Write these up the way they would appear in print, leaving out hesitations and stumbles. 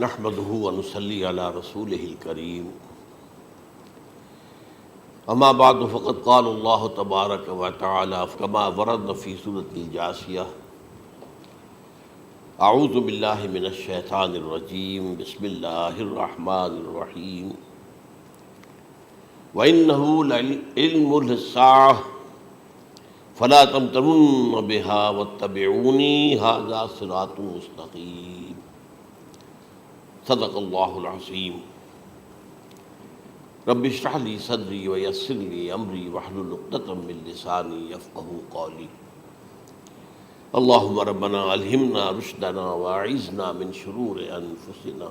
نحمده ونصلي على رسوله الكريم اما بعد فقد قال الله تبارك وتعالى كما ورد في سورة الجاثية اعوذ بالله من الشيطان الرجيم بسم الله الرحمن الرحيم وإنه لعلم للساعة فلا تمترن بها واتبعوني هذا صراط مستقيم صدق اللہ العظیم رب اشرح لی صدری ویسر لی امری واحلل عقدۃ من لسانی یفقہوا قولی اللہم ربنا الہمنا رشدنا واعذنا من شرور انفسنا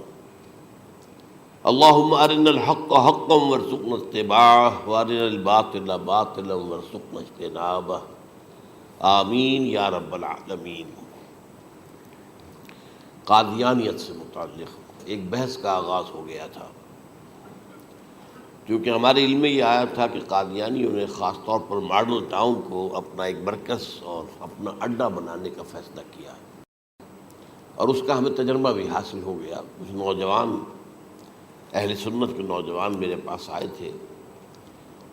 اللہم ارنا الحق حقا وارزقنا اتباعہ وارنا الباطل باطلا وارزقنا اجتنابہ آمین یا رب العالمین۔ قادیانیت سے متعلق ایک بحث کا آغاز ہو گیا تھا، کیونکہ ہمارے علم میں یہ آیا تھا کہ قادیانیوں نے خاص طور پر ماڈل ٹاؤن کو اپنا ایک مرکز اور اپنا اڈہ بنانے کا فیصلہ کیا، اور اس کا ہمیں تجربہ بھی حاصل ہو گیا۔ کچھ نوجوان اہل سنت کے نوجوان میرے پاس آئے تھے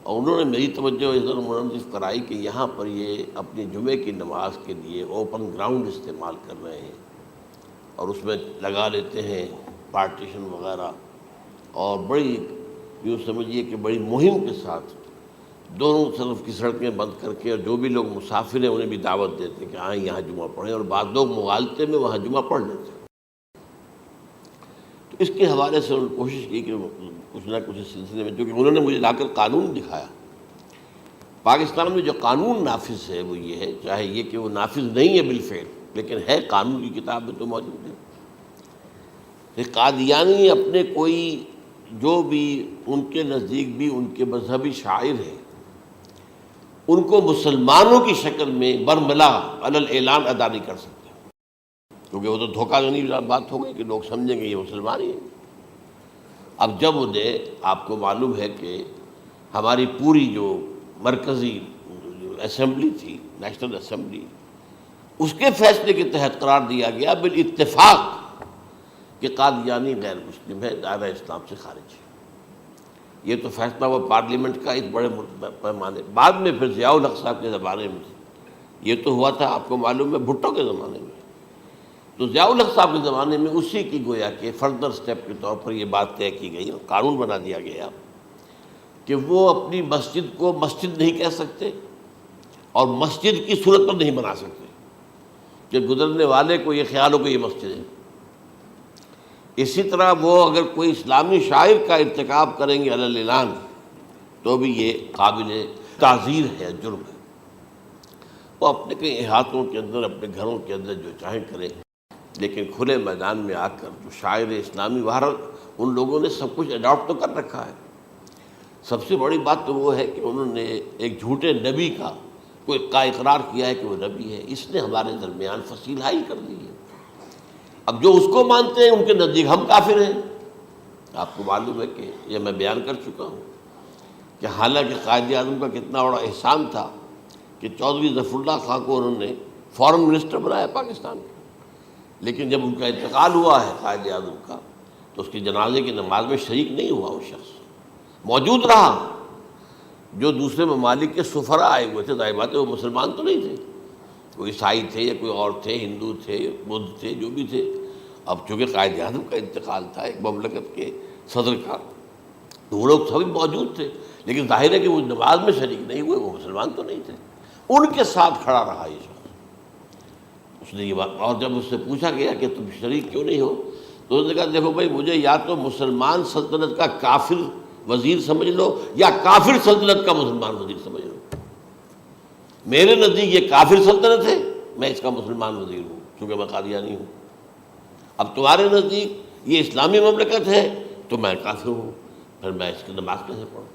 اور انہوں نے میری توجہ ادھر منصرف کرائی کہ یہاں پر یہ اپنی جمعے کی نماز کے لیے اوپن گراؤنڈ استعمال کر رہے ہیں اور اس میں لگا لیتے ہیں پارٹیشن وغیرہ، اور بڑی یوں سمجھیے کہ بڑی مہم کے ساتھ دونوں طرف کی سڑکیں بند کر کے، اور جو بھی لوگ مسافر ہیں انہیں بھی دعوت دیتے ہیں کہ آئیں یہاں جمعہ پڑھیں، اور بعض لوگ مغالطے میں وہاں جمعہ پڑھ لیتے ہیں۔ تو اس کے حوالے سے انہوں نے کوشش کی کہ کچھ نہ کچھ اس سلسلے میں، کیونکہ انہوں نے مجھے لا کر قانون دکھایا۔ پاکستان میں جو قانون نافذ ہے وہ یہ ہے، چاہے یہ کہ وہ نافذ نہیں ہے بالفعل، لیکن ہے، قانون کی کتاب میں تو موجود ہے کہ قادیانی اپنے کوئی جو بھی ان کے نزدیک بھی ان کے مذہبی شاعر ہیں، ان کو مسلمانوں کی شکل میں برملا علی الاعلان ادا نہیں کر سکتے، کیونکہ وہ تو دھوکہ دینی بات ہو گئی کہ لوگ سمجھیں گے یہ مسلمان ہی ہیں۔ اب جب انہیں، آپ کو معلوم ہے کہ ہماری پوری جو مرکزی اسمبلی تھی، نیشنل اسمبلی، اس کے فیصلے کے تحت قرار دیا گیا بالاتفاق کہ قادیانی غیر مسلم ہے، دائرہ اسلام سے خارج ہے۔ یہ تو فیصلہ وہ پارلیمنٹ کا ایک بڑے پیمانے، بعد میں پھر ضیاء الحق صاحب کے زمانے میں، یہ تو ہوا تھا آپ کو معلوم ہے بھٹو کے زمانے میں، تو ضیاء الحق صاحب کے زمانے میں اسی کی گویا کہ فردر سٹیپ کے طور پر یہ بات طے کی گئی اور قانون بنا دیا گیا کہ وہ اپنی مسجد کو مسجد نہیں کہہ سکتے اور مسجد کی صورت پر نہیں بنا سکتے کہ گزرنے والے کو یہ خیال ہو کہ یہ مسجد ہے۔ اسی طرح وہ اگر کوئی اسلامی شاعر کا ارتکاب کریں گے علی الاعلان تو بھی یہ قابل تعزیر ہے، جرم ہے۔ وہ اپنے کئی احاطوں کے اندر، اپنے گھروں کے اندر جو چاہیں کریں، لیکن کھلے میدان میں آ کر جو شاعر اسلامی بہرحال ان لوگوں نے سب کچھ اڈاپٹ تو کر رکھا ہے۔ سب سے بڑی بات تو وہ ہے کہ انہوں نے ایک جھوٹے نبی کا اقرار کیا ہے کہ وہ نبی ہے، اس نے ہمارے درمیان فصیل حائل کر دی ہے۔ اب جو اس کو مانتے ہیں ان کے نزدیک ہم کافر ہیں۔ آپ کو معلوم ہے کہ یہ میں بیان کر چکا ہوں کہ حالانکہ قائد اعظم کا کتنا بڑا احسان تھا کہ چودھری ظفر اللہ خان کو انہوں نے فارن منسٹر بنایا پاکستان کا، لیکن جب ان کا انتقال ہوا ہے قائد اعظم کا تو اس کی جنازے کی نماز میں شریک نہیں ہوا، وہ شخص موجود رہا۔ جو دوسرے ممالک کے سفراء آئے ہوئے تھے، ظاہر بات ہے وہ مسلمان تو نہیں تھے، کوئی عیسائی تھے یا کوئی اور تھے، ہندو تھے، بدھ تھے، جو بھی تھے۔ اب چونکہ قائد اعظم کا انتقال تھا ایک مملکت کے صدر کا، تو وہ لوگ سبھی موجود تھے، لیکن ظاہر ہے کہ وہ نماز میں شریک نہیں ہوئے، وہ مسلمان تو نہیں تھے۔ ان کے ساتھ کھڑا رہا یہ شخص۔ اس نے یہ بات، اور جب اس سے پوچھا گیا کہ تم شریک کیوں نہیں ہو تو اس نے کہا دیکھو بھائی، مجھے یا تو مسلمان سلطنت کا کافر وزیر سمجھ لو یا کافر سلطنت کا مسلمان وزیر سمجھ لو۔ میرے نزدیک یہ کافر سلطنت ہے، میں اس کا مسلمان وزیر ہوں کیونکہ میں قادیانی ہوں۔ اب تمہارے نزدیک یہ اسلامی مملکت ہے تو میں کافر ہوں، پھر میں اس کی نماز کیسے پڑھوں؟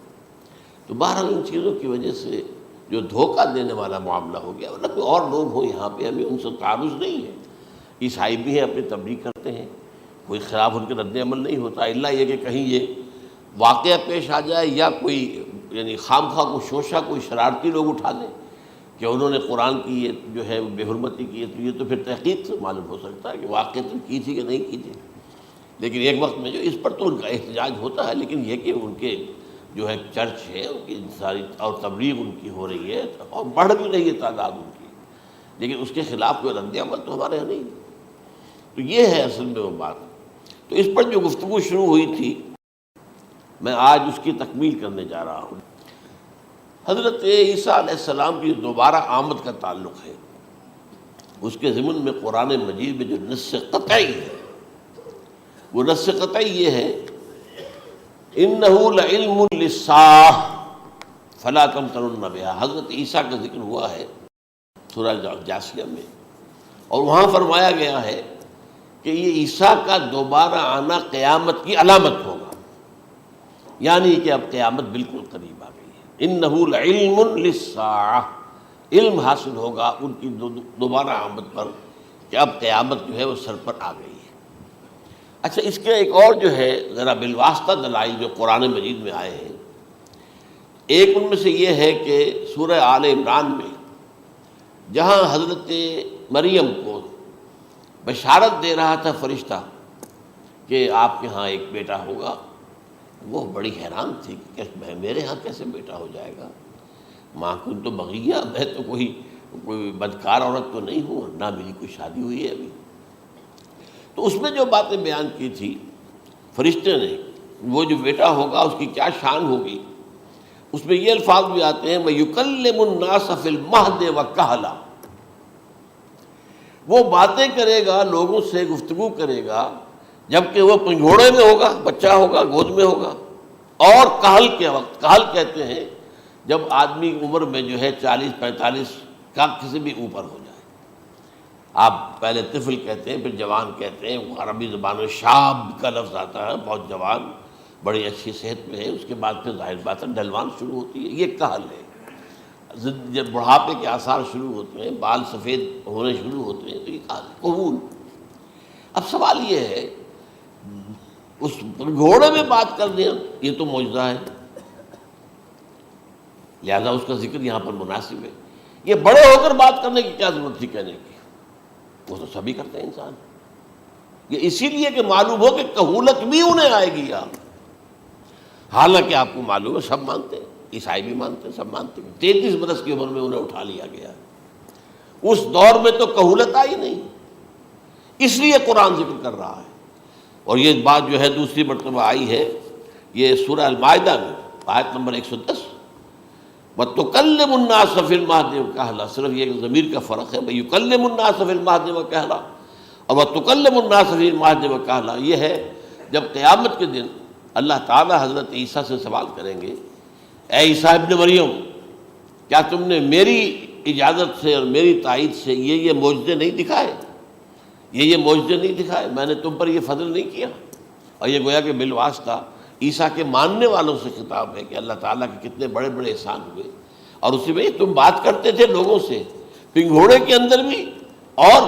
تو بہرحال ان چیزوں کی وجہ سے جو دھوکہ دینے والا معاملہ ہو گیا، ورنہ کوئی اور لوگ ہوں یہاں پہ، ہمیں ان سے تعارض نہیں ہے۔ عیسائی بھی ہیں، اپنی تبلیغ کرتے ہیں، کوئی خلاف ان کے رد عمل نہیں ہوتا، الا یہ کہ کہیں یہ واقعہ پیش آ جائے یا کوئی یعنی خام خواہ کو شوشہ کوئی شرارتی لوگ اٹھا دیں کہ انہوں نے قرآن کی یہ جو ہے بے حرمتی کی ہے، تو یہ تو پھر تحقیق سے معلوم ہو سکتا ہے کہ واقعتاً کی تھی کہ نہیں کی تھی۔ لیکن ایک وقت میں جو اس پر تو ان کا احتجاج ہوتا ہے، لیکن یہ کہ ان کے جو ہے چرچ ہے ان کی ساری اور تبلیغ ان کی ہو رہی ہے اور بڑھ بھی رہی ہے تعداد ان کی، لیکن اس کے خلاف کوئی رد عمل تو ہمارے یہاں نہیں۔ تو یہ ہے اصل میں وہ بات۔ تو اس پر جو گفتگو شروع ہوئی تھی میں آج اس کی تکمیل کرنے جا رہا ہوں۔ حضرت عیسیٰ علیہ السلام کی دوبارہ آمد کا تعلق ہے، اس کے ضمن میں قرآن مجید میں جو نص قطعی ہے، وہ نص قطعی یہ ہے اِنَّهُ لَعِلْمٌ لِلسَّاعَةِ فَلَا تَمْتَرُنَّ بِهَا۔ حضرت عیسیٰ کا ذکر ہوا ہے سورہ جاسیہ میں، اور وہاں فرمایا گیا ہے کہ یہ عیسیٰ کا دوبارہ آنا قیامت کی علامت ہوگا، یعنی کہ اب قیامت بالکل قریب آ گئی ہے۔ اِنَّهُ لَعِلْمٌ لِلسَّاعَةِ، علم حاصل ہوگا ان کی دوبارہ آمد پر کہ اب قیامت جو ہے وہ سر پر آ گئی ہے۔ اچھا، اس کے ایک اور جو ہے ذرا بالواسطہ دلائل جو قرآن مجید میں آئے ہیں، ایک ان میں سے یہ ہے کہ سورہ آل عمران میں جہاں حضرت مریم کو بشارت دے رہا تھا فرشتہ کہ آپ کے ہاں ایک بیٹا ہوگا، وہ بڑی حیران تھی کہ میرے ہاں کیسے بیٹا ہو جائے گا، ماں کنت بغیہ، میں تو کوئی بدکار عورت تو نہیں ہوں، نہ میری کوئی شادی ہوئی ہے ابھی۔ تو اس میں جو باتیں بیان کی تھی فرشتے نے، وہ جو بیٹا ہوگا اس کی کیا شان ہوگی، اس میں یہ الفاظ بھی آتے ہیں وَيُكَلِّمُ النَّاسَ فِي الْمَهْدِ وَكَهْلًا، وہ باتیں کرے گا، لوگوں سے گفتگو کرے گا جبکہ وہ پنگھوڑے میں ہوگا، بچہ ہوگا، گود میں ہوگا، اور کہل کے وقت، کہل کہتے ہیں جب آدمی عمر میں جو ہے 40-45 کا کسی بھی اوپر ہو جائے، آپ پہلے طفل کہتے ہیں، پھر جوان کہتے ہیں، عربی زبان میں شاب کا لفظ آتا ہے، بہت جوان، بڑی اچھی صحت میں ہے، اس کے بعد پھر ظاہر بات ہے ڈھلوان شروع ہوتی ہے، یہ کہل ہے۔ جب بڑھاپے کے آثار شروع ہوتے ہیں، بال سفید ہونے شروع ہوتے ہیں، تو یہ کہل ہے، قبول۔ اب سوال یہ ہے اس گھوڑے میں بات کر دیں، یہ تو معجزہ ہے، لہذا اس کا ذکر یہاں پر مناسب ہے۔ یہ بڑے ہو کر بات کرنے کی کیا ضرورت تھی کہنے کی، وہ تو سبھی کرتے ہیں انسان۔ یہ اسی لیے کہ معلوم ہو کہ کہولت بھی انہیں آئے گی یار، حالانکہ آپ کو معلوم ہے سب مانتے ہیں، عیسائی بھی مانتے ہیں، سب مانتے ہیں، 33 برس کی عمر میں انہیں اٹھا لیا گیا، اس دور میں تو کہولت آئی نہیں، اس لیے قرآن ذکر کر رہا ہے۔ اور یہ بات جو ہے دوسری مرتبہ آئی ہے یہ سورہ المائدہ میں آیت نمبر 110، وَتُكَلِّمُ النَّاسَ فِي الْمَهْدِ وَكَهْلًا، صرف یہ ضمیر کا فرق ہے، وَيُكَلِّمُ النَّاسَ فِي الْمَهْدِ وَكَهْلًا، اور وَتُكَلِّمُ النَّاسَ فِي الْمَهْدِ وَكَهْلًا یہ ہے جب قیامت کے دن اللہ تعالیٰ حضرت عیسیٰ سے سوال کریں گے، اے عیسیٰ ابن مریم، کیا تم نے میری اجازت سے اور میری تائید سے یہ معجزے نہیں دکھائے، یہ معجزے نہیں دکھائے، میں نے تم پر یہ فضل نہیں کیا؟ اور یہ گویا کہ بالواسطہ عیسیٰ کے ماننے والوں سے خطاب ہے کہ اللہ تعالیٰ کے کتنے بڑے بڑے احسان ہوئے، اور اسی میں تم بات کرتے تھے لوگوں سے پنگھوڑے کے اندر بھی اور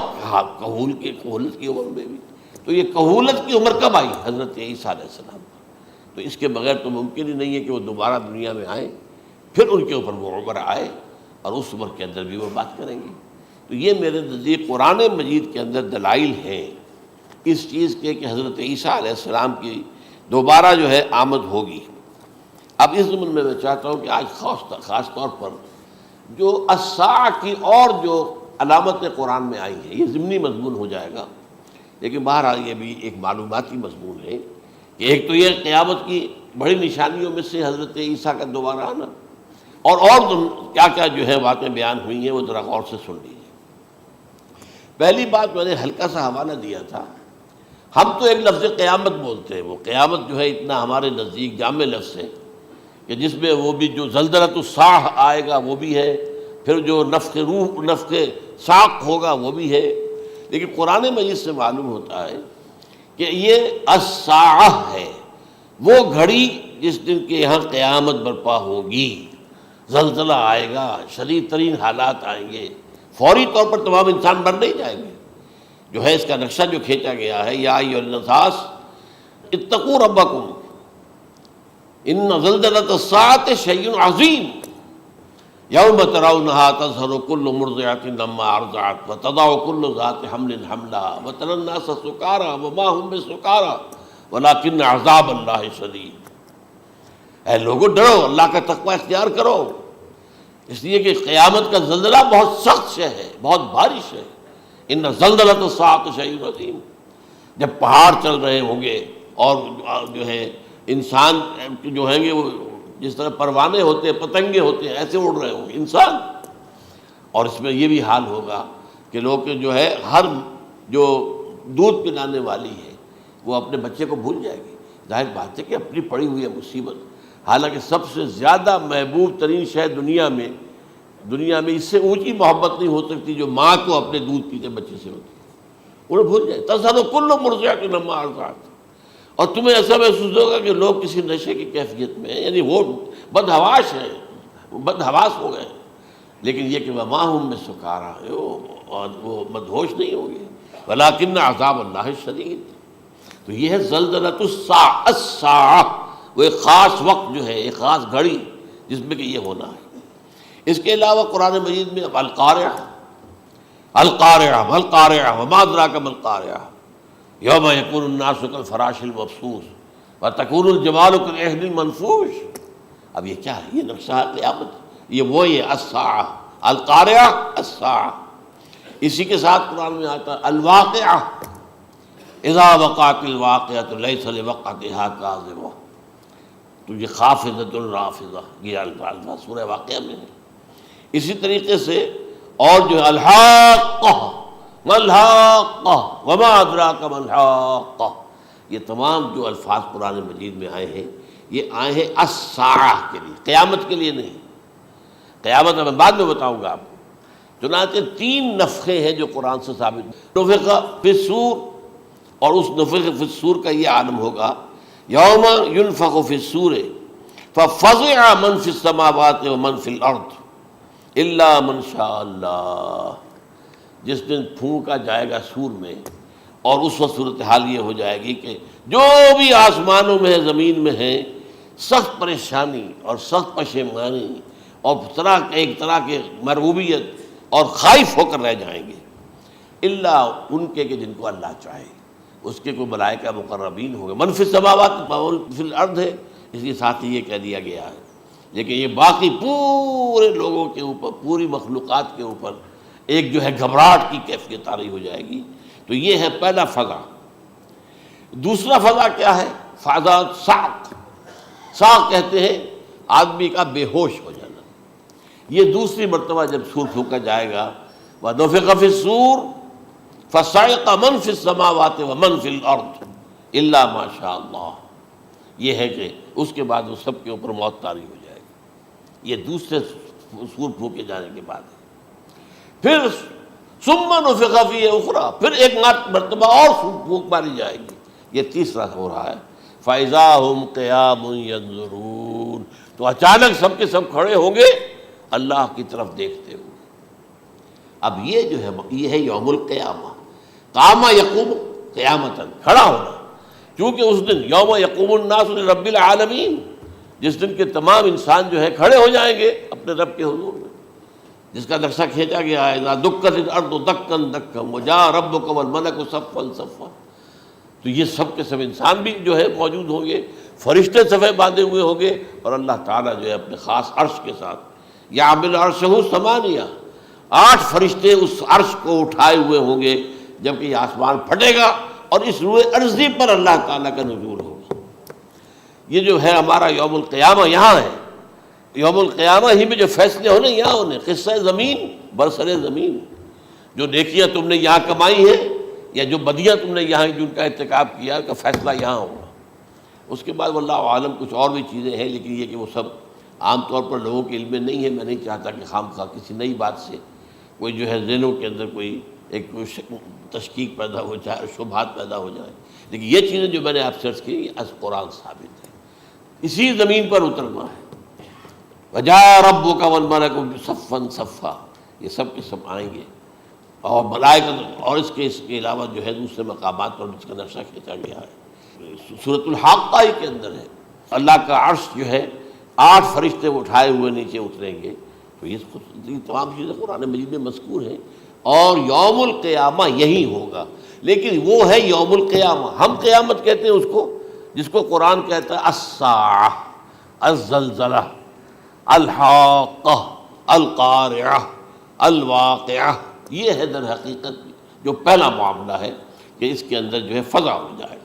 کہولت کی عمر میں بھی۔ تو یہ کہولت کی عمر کب آئی؟ حضرت عیسیٰ علیہ السلام۔ تو اس کے بغیر تو ممکن ہی نہیں ہے کہ وہ دوبارہ دنیا میں آئیں، پھر ان کے اوپر وہ عمر آئے اور اس عمر کے اندر بھی وہ بات کریں گے۔ تو یہ میرے نزدیک قرآن مجید کے اندر دلائل ہیں اس چیز کے کہ حضرت عیسیٰ علیہ السلام کی دوبارہ جو ہے آمد ہوگی۔ اب اس ضمن میں چاہتا ہوں کہ آج خاص طور پر جو الساعہ کی اور جو علامتیں قرآن میں آئی ہیں، یہ ضمنی مضمون ہو جائے گا، لیکن بہرحال یہ بھی ایک معلوماتی مضمون ہے کہ ایک تو یہ قیامت کی بڑی نشانیوں میں سے حضرت عیسیٰ کا دوبارہ آنا، اور کیا کیا جو ہے باتیں بیان ہوئی ہیں وہ ذرا غور سے سن لیجیے۔ پہلی بات میں نے ہلکا سا حوالہ دیا تھا، ہم تو ایک لفظ قیامت بولتے ہیں، وہ قیامت جو ہے اتنا ہمارے نزدیک جامع لفظ ہے کہ جس میں وہ بھی جو زلزلۃ الساعہ آئے گا وہ بھی ہے، پھر جو نفخ روح نفخ ساق ہوگا وہ بھی ہے، لیکن قرآن مجید سے معلوم ہوتا ہے کہ یہ الساعہ ہے، وہ گھڑی جس دن کے یہاں قیامت برپا ہوگی، زلزلہ آئے گا، شدید ترین حالات آئیں گے، فوری طور پر تمام انسان مر نہیں جائیں گے۔ جو ہے اس کا نقشہ جو کھینچا گیا ہے، یا ایھا الناس اتقوا ربکم ان زلزلۃ الساعۃ شیء عظیم یوم ترونها تذہل کل مرضعۃ عما ارضعت وتضع کل ذات حمل حملها وتری الناس سکارى وما هم بسکارى ولکن عذاب اللہ شدید، اے لوگوں ڈرو، اللہ کا تقوی اختیار کرو، اس لیے کہ قیامت کا زلزلہ بہت سخت شے ہے، بہت بھاری ہے۔ ان زلزلۃ الساعۃ شیء عظیم، جب پہاڑ چل رہے ہوں گے اور جو ہے انسان جو ہیں گے وہ جس طرح پروانے ہوتے ہیں، پتنگے ہوتے ہیں، ایسے اڑ رہے ہوں گے انسان، اور اس میں یہ بھی حال ہوگا کہ لوگ جو ہے ہر جو دودھ پلانے والی ہے وہ اپنے بچے کو بھول جائے گی۔ ظاہر بات ہے کہ اپنی پڑی ہوئی ہے مصیبت، حالانکہ سب سے زیادہ محبوب ترین شے دنیا میں اس سے اونچی محبت نہیں ہو سکتی جو ماں کو اپنے دودھ پیتے بچے سے ہوتی ہے، انہیں بھول جائے۔ تذہل کل مرضعۃ عما ارضعت، اور تمہیں ایسا محسوس ہوگا کہ لوگ کسی نشے کی کیفیت میں ہیں، یعنی وہ بدحواس ہیں، بدحواس ہو گئے، لیکن یہ کہ وما ہم بسکارى، اور وہ مدہوش نہیں ہوں گے، ولکن عذاب اللہ شدید۔ تو یہ ہے زلزلۃ الساعہ، وہ ایک خاص وقت جو ہے، ایک خاص گھڑی جس میں کہ یہ ہونا ہے۔ اس کے علاوہ قرآن مجید میں القارعہ، القارعہ مالقارعہ وما ادراک ما القارعہ، یوم یکون الناس کالفراش المبثوث وتکون الجبال کالعہن المنفوش۔ اب یہ کیا ہے؟ یہ نقشہ ہے قیامت، یہ الساعہ، القارعہ الساعہ۔ اسی کے ساتھ قرآن میں آتا ہے الواقعہ، اذا وقعت الواقعۃ لیس لوقعتها کاذبہ، تو یہ خافضۃ رافضہ، یہ الفاظ سورہ واقعہ میں ہے۔ اسی طریقے سے اور جو ہے الحاقہ، ما الحاقہ وما ادراک ما الحاقہ، یہ تمام جو الفاظ قرآن مجید میں آئے ہیں یہ آئے ہیں الساعہ کے لیے، قیامت کے لیے نہیں۔ قیامت میں بعد میں بتاؤں گا آپ کو۔ چنانچہ 3 نفخے ہیں جو قرآن سے ثابت، نفخ فی الصور، اور اس نفخ فی الصور کا یہ عالم ہوگا یوم ینفخ فی الصور ففزع من فی السماوات ومن فی الارض الا من شاء اللہ، جس دن پھونکا جائے گا سور میں، اور اس وقت صورتحال یہ ہو جائے گی کہ جو بھی آسمانوں میں ہے، زمین میں ہے، سخت پریشانی اور سخت پشیمانی اور ایک طرح کے مرعوبیت اور خائف ہو کر رہ جائیں گے، الا ان کے کہ جن کو اللہ چاہے، اس کے کوئی ملائکہ مقربین ہوں گے۔ من فی السماوات فی الارض ہے، اس لیے ساتھ ہی یہ کہہ دیا گیا ہے، لیکن یہ باقی پورے لوگوں کے اوپر، پوری مخلوقات کے اوپر ایک جو ہے گھبراہٹ کی کیفیت طاری ہو جائے گی۔ تو یہ ہے پہلا فضا۔ دوسرا فضا کیا ہے؟ فضا صعق، صعق کہتے ہیں آدمی کا بے ہوش ہو جانا۔ یہ دوسری مرتبہ جب سور پھونکا جائے گا، وَنُفِخَ فِي الصُّورِ فَصَعِقَ مَن فِي السَّمَاوَاتِ وَمَن فِي الْأَرْضِ إِلَّا مَا شَاءَ اللَّهُ، یہ ہے کہ اس کے بعد وہ سب کے اوپر موت طاری ہو جائے گی۔ یہ دوسرے سور پھونکے جانے کے بعد ہے۔ پھر ثُمَّ نُفِخَ فِيهِ أُخْرَى، پھر ایک مرتبہ اور پھونک ماری جائے گی، یہ تیسرا ہو رہا ہے۔ فَإِذَا هُمْ قِيَامٌ يَنظُرُونَ، تو اچانک سب کے سب کھڑے ہوں گے اللہ کی طرف دیکھتے ہوئے۔ اب یہ جو ہے یہ ہے یوم القیامہ، قام یقوم قیامتاً، کھڑا ہونا، کیونکہ اس دن یوم یقوم الناس لرب العالمین، جس دن کے تمام انسان جو ہے کھڑے ہو جائیں گے اپنے رب کے حضور میں، جس کا نقشہ کھینچا گیا ہے اذا دکت الارض دکا دکا وجاء ربک والملک صفا صفا۔ تو یہ سب کے سب انسان بھی جو ہے موجود ہوں گے، فرشتے صفے باندھے ہوئے ہوں گے، اور اللہ تعالیٰ جو ہے اپنے خاص عرش کے ساتھ، یحمل عرشہ ثمانیہ، 8 فرشتے اس عرش کو اٹھائے ہوئے ہوں گے، جبکہ یہ آسمان پھٹے گا اور اس روئے ارضی پر اللہ تعالیٰ کا نزول ہوگا۔ یہ جو ہے ہمارا یوم القیامہ یہاں ہے، یوم القیامہ ہی میں جو فیصلے ہونے یہاں ہونے، قصہ زمین برسر زمین، جو نیکیاں تم نے یہاں کمائی ہیں یا جو بدیاں تم نے یہاں جن کا ارتکاب کیا کا فیصلہ یہاں ہوگا۔ اس کے بعد واللہ عالم کچھ اور بھی چیزیں ہیں، لیکن یہ کہ وہ سب عام طور پر لوگوں کے علم میں نہیں ہے۔ میں نہیں چاہتا کہ خام خواہ کسی نئی بات سے کوئی جو ہے ذہنوں کے اندر کوئی ایک تشکیک پیدا ہو جائے، شبہات پیدا ہو جائے، لیکن یہ چیزیں جو میں نے آپ سرچ کی یہ از قرآن ثابت ہے، اسی زمین پر اترنا ہے۔ وجاء ربک والملک صفا صفا، یہ سب کے سب آئیں گے، اور ملائکہ، اور اس کے علاوہ جو ہے دوسرے مقامات پر جس کا نقشہ کھینچا گیا ہے سورۃ الحاقہ کے اندر ہے۔ اللہ کا عرش جو ہے 8 فرشتے اٹھائے ہوئے نیچے اتریں گے۔ تو یہ تمام چیزیں قرآن مجید میں مذکور ہیں، اور یوم القیامہ یہی ہوگا، لیکن وہ ہے یوم القیامہ، ہم قیامت کہتے ہیں اس کو جس کو قرآن کہتا ہے الساعہ، الزلزلہ، الحاقہ، القارعہ، الواقعہ۔ یہ ہے در حقیقت جو پہلا معاملہ ہے کہ اس کے اندر جو ہے فضا ہو جائے۔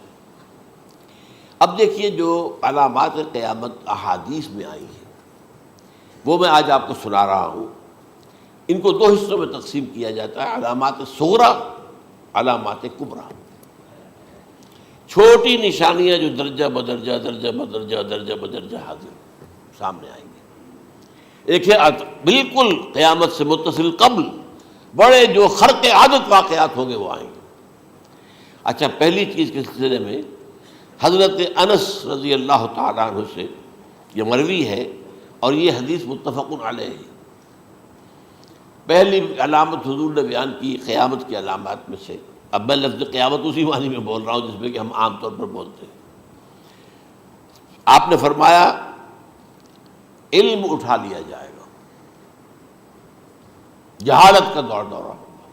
اب دیکھیے جو علامات قیامت احادیث میں آئی ہیں وہ میں آج آپ کو سنا رہا ہوں۔ ان کو دو حصوں میں تقسیم کیا جاتا ہے، علامات صغریٰ، علامات کبریٰ۔ چھوٹی نشانیاں جو درجہ بدرجہ درجہ بدرجہ درجہ بدرجہ حاضر سامنے آئیں گے۔ ایک ہے بالکل قیامت سے متصل قبل بڑے جو خرق عادت واقعات ہوں گے وہ آئیں گے۔ اچھا، پہلی چیز کے سلسلے میں حضرت انس رضی اللہ تعالیٰ عنہ سے یہ مروی ہے اور یہ حدیث متفق علیہ ہے۔ پہلی علامت حضور نے بیان کی قیامت کی علامات میں سے، اب میں لفظ قیامت اسی معنی میں بول رہا ہوں جس میں کہ ہم عام طور پر بولتے ہیں۔ آپ نے فرمایا علم اٹھا لیا جائے گا، جہالت کا دور دورہ ہوگا۔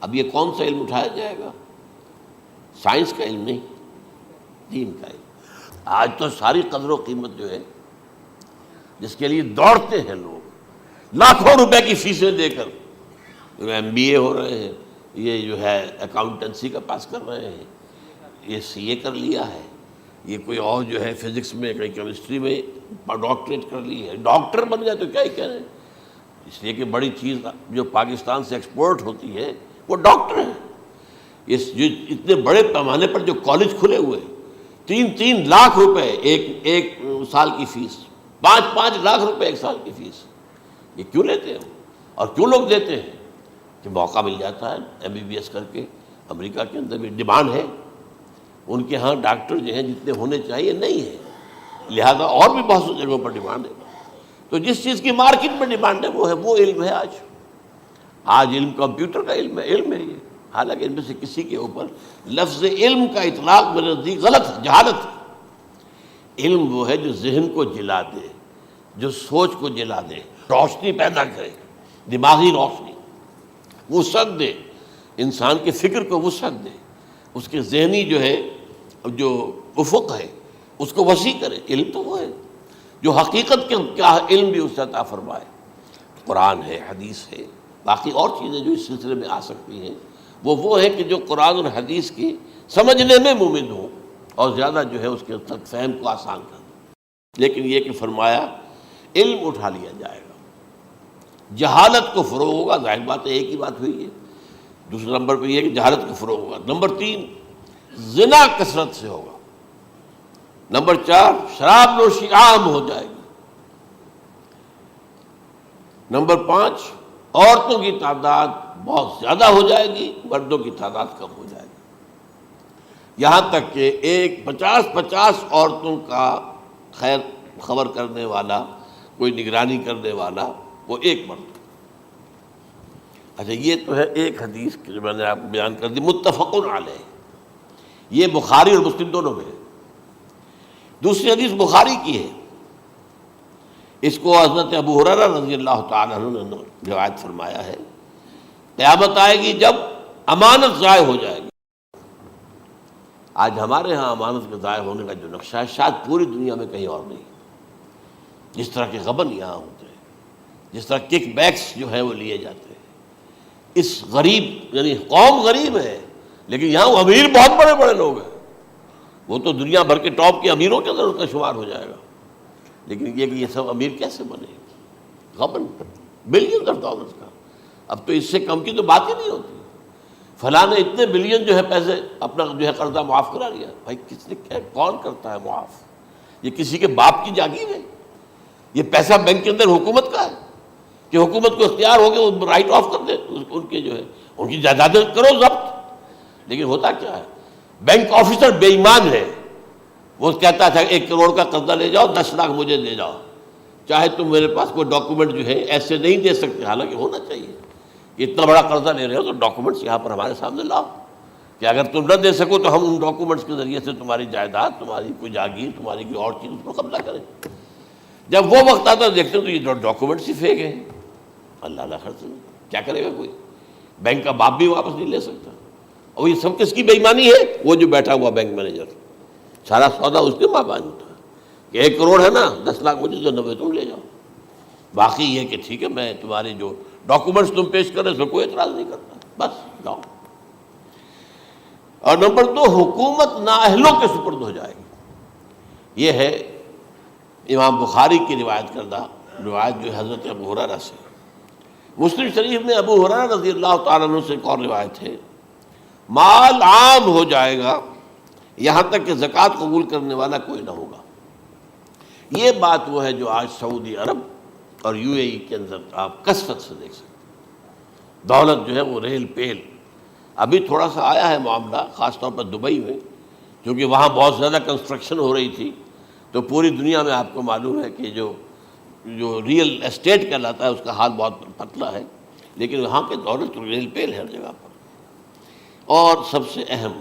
اب یہ کون سا علم اٹھایا جائے گا؟ سائنس کا علم نہیں، دین کا علم۔ آج تو ساری قدر و قیمت جو ہے جس کے لیے دوڑتے ہیں لوگ، لاکھوں روپے کی فیسیں دے کر، ایم بی اے ہو رہے ہیں، یہ جو ہے اکاؤنٹنسی کا پاس کر رہے ہیں، یہ سی اے کر لیا ہے، یہ کوئی اور جو ہے فزکس میں کوئی کیمسٹری میں ڈاکٹریٹ کر لی ہے، ڈاکٹر بن گیا تو کیا ہی کہہ رہے ہیں۔ اس لیے کہ بڑی چیز جو پاکستان سے ایکسپورٹ ہوتی ہے وہ ڈاکٹر ہیں۔ جو اتنے بڑے پیمانے پر جو کالج کھلے ہوئے ہیں، 3 لاکھ روپے ایک سال کی فیس، 5 لاکھ روپے ایک سال کی فیس، یہ کیوں لیتے ہیں اور کیوں لوگ دیتے ہیں؟ کہ موقع مل جاتا ہے ایم بی بی ایس کر کے۔ امریکہ کے اندر بھی ڈیمانڈ ہے، ان کے ہاں ڈاکٹر جو ہیں جتنے ہونے چاہیے نہیں ہے، لہذا اور بھی بہت سی جگہوں پر ڈیمانڈ ہے۔ تو جس چیز کی مارکیٹ میں ڈیمانڈ ہے وہ علم ہے۔ آج علم کمپیوٹر کا علم ہے یہ، حالانکہ ان میں سے کسی کے اوپر لفظ علم کا اطلاق میرے نزدیک غلط ہے، جہالت ہے۔ علم وہ ہے جو ذہن کو جلا دے، جو سوچ کو جلا دے، روشنی پیدا کرے، دماغی روشنی، وسعت دے، انسان کے فکر کو وسعت دے، اس کے ذہنی جو ہے جو افق ہے اس کو وسیع کرے۔ علم تو وہ ہے جو حقیقت کے کیا علم بھی اس سے عطا فرمائے۔ قرآن ہے، حدیث ہے، باقی اور چیزیں جو اس سلسلے میں آ سکتی ہیں وہ ہے کہ جو قرآن اور حدیث کی سمجھنے میں مومن ہوں اور زیادہ جو ہے اس کے تک فہم کو آسان کر دیں۔ لیکن یہ کہ فرمایا علم اٹھا لیا جائے گا، جہالت کو فروغ ہوگا، ظاہر بات ہے ایک ہی بات ہوئی ہے۔ دوسرے نمبر پہ یہ کہ جہالت کو فروغ ہوگا۔ نمبر 3 زنا کثرت سے ہوگا۔ نمبر 4 شراب نوشی عام ہو جائے گی۔ نمبر 5 عورتوں کی تعداد بہت زیادہ ہو جائے گی، مردوں کی تعداد کم ہو جائے گی، یہاں تک کہ 50 عورتوں کا خیر خبر کرنے والا، کوئی نگرانی کرنے والا، وہ ایک مرد۔ اچھا، یہ تو ہے ایک حدیث جو میں نے آپ کو بیان کر دی، متفق علیہ، یہ بخاری اور مسلم دونوں میں ہے۔ دوسری حدیث بخاری کی ہے، اس کو حضرت ابو ہریرہ رضی اللہ تعالیٰ عنہ نے روایت فرمایا ہے، قیامت آئے گی جب امانت ضائع ہو جائے گی۔ آج ہمارے ہاں امانت کے ضائع ہونے کا جو نقشہ ہے شاید پوری دنیا میں کہیں اور نہیں۔ جس طرح کے غبن یہاں ہوتے ہیں، جس طرح کک بیکس جو ہے وہ لیے جاتے ہیں، اس غریب یعنی قوم غریب ہے لیکن یہاں وہ امیر بہت بڑے بڑے لوگ ہیں، وہ تو دنیا بھر کے ٹاپ کے امیروں کے اندر اس کا شمار ہو جائے گا، لیکن یہ کہ یہ سب امیر کیسے بنے؟ غبن بلین آف ڈالرز کا، اب تو اس سے کم کی تو بات ہی نہیں ہوتی۔ فلاں نے اتنے بلین جو ہے پیسے اپنا جو ہے قرضہ معاف کرا لیا۔ بھائی کس نے کیا، کون کرتا ہے معاف؟ یہ کسی کے باپ کی جاگیر ہے؟ یہ پیسہ بینک کے اندر حکومت کا ہے کہ حکومت کو اختیار ہو گیا وہ رائٹ آف کر دے ان کے جو ہے ان کی جائیدادیں کرو ضبط۔ لیکن ہوتا کیا ہے، بینک آفیسر بے ایمان ہے، وہ کہتا تھا 1 کروڑ کا قرضہ لے جاؤ، 10 لاکھ مجھے دے جاؤ، چاہے تم میرے پاس کوئی ڈاکومنٹ جو ہے ایسے نہیں دے سکتے، حالانکہ ہونا چاہیے کہ اتنا بڑا قرضہ لے رہے ہو تو ڈاکومنٹس یہاں پر ہمارے سامنے لاؤ کہ اگر تم نہ دے سکو تو ہم ان ڈاکومنٹس کے ذریعے سے تمہاری جائیداد، تمہاری کوئی جاگیر، تمہاری کوئی اور چیز اس کو قبضہ کریں۔ جب وہ وقت آتا دیکھتے تو یہ ڈاکومنٹس ہی فیک ہیں، اللہ خرچ کیا کرے گا کوئی؟ بینک کا باپ بھی واپس نہیں لے سکتا. اور یہ سب کس کی بے ایمانی ہے؟ وہ جو بیٹھا ہوا بینک مینیجر، سارا سودا اس کے ماں باپ ہوتا ہے کہ 1 کروڑ ہے نا، 10 لاکھ مجھے دو، 90 تم لے جاؤ. باقی یہ کہ ٹھیک ہے میں تمہارے جو ڈاکومنٹس تم پیش کر رہے اس میں کوئی اعتراض نہیں کرتا، بس جاؤ. اور نمبر 2، حکومت نااہلوں کے سپرد ہو جائے گی. یہ ہے امام بخاری کی روایت کردہ روایت جو حضرت ابو ہریرہ سے. مسلم شریف میں ابو ہریرہ رضی اللہ تعالیٰ عنہ سے ایک اور روایت ہے، مال عام ہو جائے گا یہاں تک کہ زکوٰۃ قبول کرنے والا کوئی نہ ہوگا. یہ بات وہ ہے جو آج سعودی عرب اور یو اے ای کے اندر آپ کثرت سے دیکھ سکتے ہیں. دولت جو ہے وہ ریل پیل. ابھی تھوڑا سا آیا ہے معاملہ خاص طور پر دبئی میں، کیونکہ وہاں بہت زیادہ کنسٹرکشن ہو رہی تھی، تو پوری دنیا میں آپ کو معلوم ہے کہ جو ریئل اسٹیٹ کہلاتا ہے اس کا حال بہت پتلا ہے، لیکن وہاں کے دولت ریل پیل ہے ہر جگہ پر. اور سب سے اہم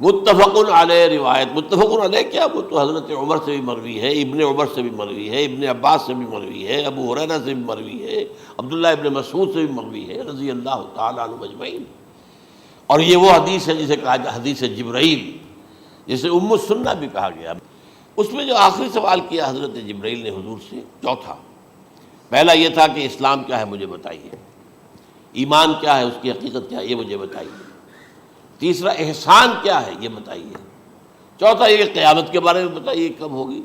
متفق علیہ روایت. متفق علیہ کیا؟ وہ تو حضرت عمر سے بھی مروی ہے، ابن عمر سے بھی مروی ہے، ابن عباس سے بھی مروی ہے، ابو ہریرہ سے بھی مروی ہے، عبداللہ ابن مسعود سے بھی مروی ہے رضی اللہ تعالیٰ عنہ اجمعین. اور یہ وہ حدیث ہے جسے کہا جائے حدیث جبرائیل، جسے ام السنہ بھی کہا گیا. اس میں جو آخری سوال کیا حضرت جبرائیل نے حضور سے، چوتھا، پہلا یہ تھا کہ اسلام کیا ہے مجھے بتائیے، ایمان کیا ہے، اس کی حقیقت کیا ہے یہ مجھے بتائیے، تیسرا احسان کیا ہے یہ بتائیے، چوتھا یہ کہ قیامت کے بارے میں بتائیے کب ہوگی.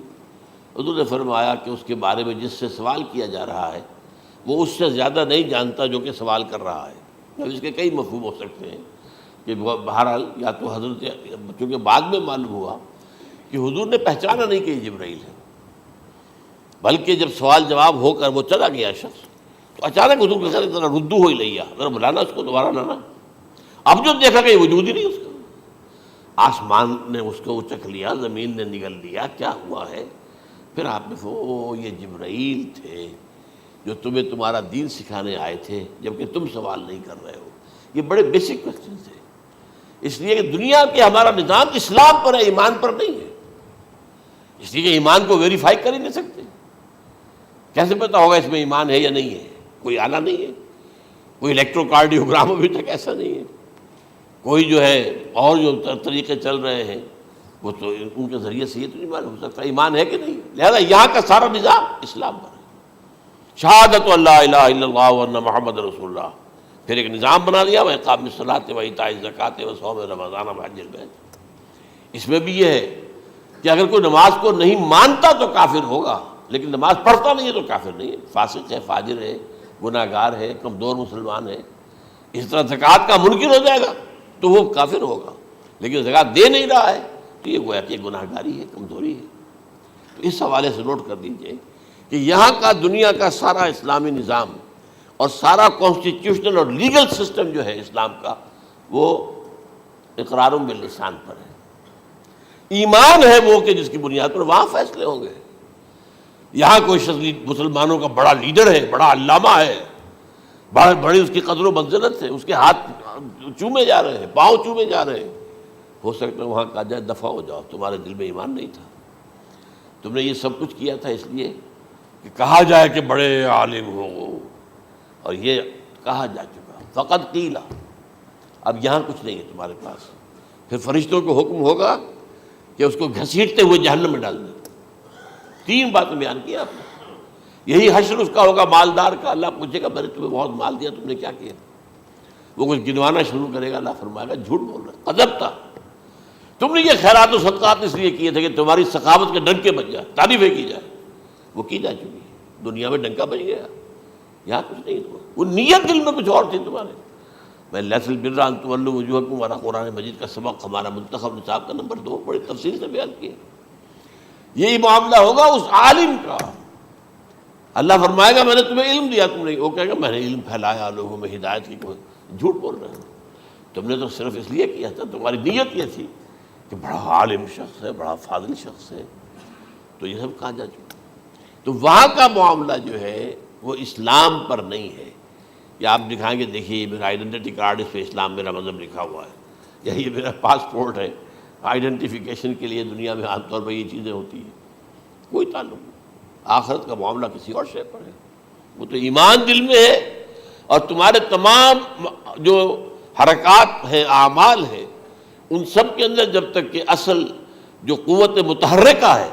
حضور نے فرمایا کہ اس کے بارے میں جس سے سوال کیا جا رہا ہے وہ اس سے زیادہ نہیں جانتا جو کہ سوال کر رہا ہے. اب اس کے کئی مفہوم ہو سکتے ہیں کہ بہرحال یا تو حضرت، چونکہ بعد میں معلوم ہوا کہ حضور نے پہچانا نہیں کہ یہ جبرائیل ہے، بلکہ جب سوال جواب ہو کر وہ چلا گیا شخص تو اچانک حضور کے خیال ذرا ردو ہو ہی لیا، ذرا بلانا اس کو دوبارہ لانا. اب جو دیکھا کہ وجود ہی نہیں اس کا، آسمان نے اس کو اچک لیا، زمین نے نگل لیا، کیا ہوا ہے؟ پھر آپ نے یہ جبرائیل تھے جو تمہیں تمہارا دین سکھانے آئے تھے جبکہ تم سوال نہیں کر رہے ہو. یہ بڑے بیسک کوسچن تھے، اس لیے کہ دنیا کے ہمارا نظام اسلام پر ہے، ایمان پر نہیں ہے. اس لیے کہ ایمان کو ویریفائی کر ہی نہیں سکتے. کیسے پتہ ہوگا اس میں ایمان ہے یا نہیں ہے؟ کوئی آلہ نہیں ہے، کوئی الیکٹروکارڈیوگرام ابھی تک ایسا نہیں ہے، کوئی جو ہے اور جو طریقے چل رہے ہیں وہ تو ان کے ذریعے سے یہ تو نہیں معلوم ہو سکتا ایمان ہے کہ نہیں. لہذا یہاں کا سارا نظام اسلام پر ہے. شہادت اللہ الہ الا اللہ وان محمد رسول اللہ، پھر ایک نظام بنا دیا، وہ اقام الصلاۃ و ایتاء الزکوٰۃ و صوم رمضان و حج البیت. اس میں بھی یہ ہے کہ اگر کوئی نماز کو نہیں مانتا تو کافر ہوگا، لیکن نماز پڑھتا نہیں ہے تو کافر نہیں ہے، فاسق ہے، فاجر ہے، گناہ گار ہے، کمزور مسلمان ہے. اس طرح زکوٰۃ کا منکر ہو جائے گا تو وہ کافر ہوگا، لیکن زکوٰۃ دے نہیں رہا ہے تو یہ گویا کہ گناہ گاری ہے، کمزوری ہے. تو اس حوالے سے نوٹ کر دیجئے کہ یہاں کا دنیا کا سارا اسلامی نظام اور سارا کانسٹیٹیوشنل اور لیگل سسٹم جو ہے اسلام کا وہ اقرار باللسان پر ہے. ایمان ہے وہ کہ جس کی بنیاد پر وہاں فیصلے ہوں گے. یہاں کوئی شخص مسلمانوں کا بڑا لیڈر ہے، بڑا علامہ ہے، بڑی اس کی قدر و منزلت ہے، اس کے ہاتھ چومے جا رہے ہیں، پاؤں چومے جا رہے ہیں، ہو سکتا ہے وہاں کہا جائے دفع ہو جاؤ، تمہارے دل میں ایمان نہیں تھا، تم نے یہ سب کچھ کیا تھا اس لیے کہ کہا جائے کہ بڑے عالم ہو، اور یہ کہا جا چکا فقط قیل. اب یہاں کچھ نہیں ہے تمہارے پاس. پھر فرشتوں کو حکم ہوگا کہ اس کو گھسیٹتے ہوئے جہنم میں ڈال دیں. 3 باتیں بیان کی آپ نے. یہی حشر اس کا ہوگا مالدار کا. اللہ پوچھے گا میں نے تمہیں بہت مال دیا، تم نے کیا کیا؟ وہ کچھ گنوانا شروع کرے گا، اللہ فرمائے گا جھوٹ بول رہا ہے، قذب تھا، تم نے یہ خیرات و صدقات اس لیے کیے تھے کہ تمہاری سخاوت کے ڈنکے بج جائے، تعریفیں کی جائے. وہ کی جا چکی ہے، دنیا میں ڈنکا بج گیا. یہاں کچھ نہیں تھا، وہ نیت دل میں کچھ اور تھی تمہارے. میں لیس البر ان تولوا وجوہکم والا قرآن مجید کا سبق ہمارا منتخب نصاب کا نمبر 2 بڑی تفصیل سے بیان کیا. یہی معاملہ ہوگا اس عالم کا. اللہ فرمائے گا میں نے تمہیں علم دیا، تم نہیں. وہ کہے گا میں نے علم پھیلایا لوگوں میں ہدایت کی. کوئی جھوٹ بول رہے ہو، تم نے تو صرف اس لیے کیا تھا، تمہاری نیت یہ تھی کہ بڑا عالم شخص ہے، بڑا فاضل شخص ہے. تو یہ سب کہا جا چکا. تو وہاں کا معاملہ جو ہے وہ اسلام پر نہیں ہے. یا آپ دکھائیں گے دیکھیے یہ میرا آئیڈینٹی کارڈ، اس پہ اسلام میرا مذہب لکھا ہوا ہے، یا یہ میرا پاسپورٹ ہے. آئیڈینٹیفیکیشن کے لیے دنیا میں عام طور پر یہ چیزیں ہوتی ہیں. کوئی تعلق نہیں. آخرت کا معاملہ کسی اور شے پر ہے. وہ تو ایمان دل میں ہے اور تمہارے تمام جو حرکات ہیں، اعمال ہیں، ان سب کے اندر جب تک کہ اصل جو قوت متحرکہ ہے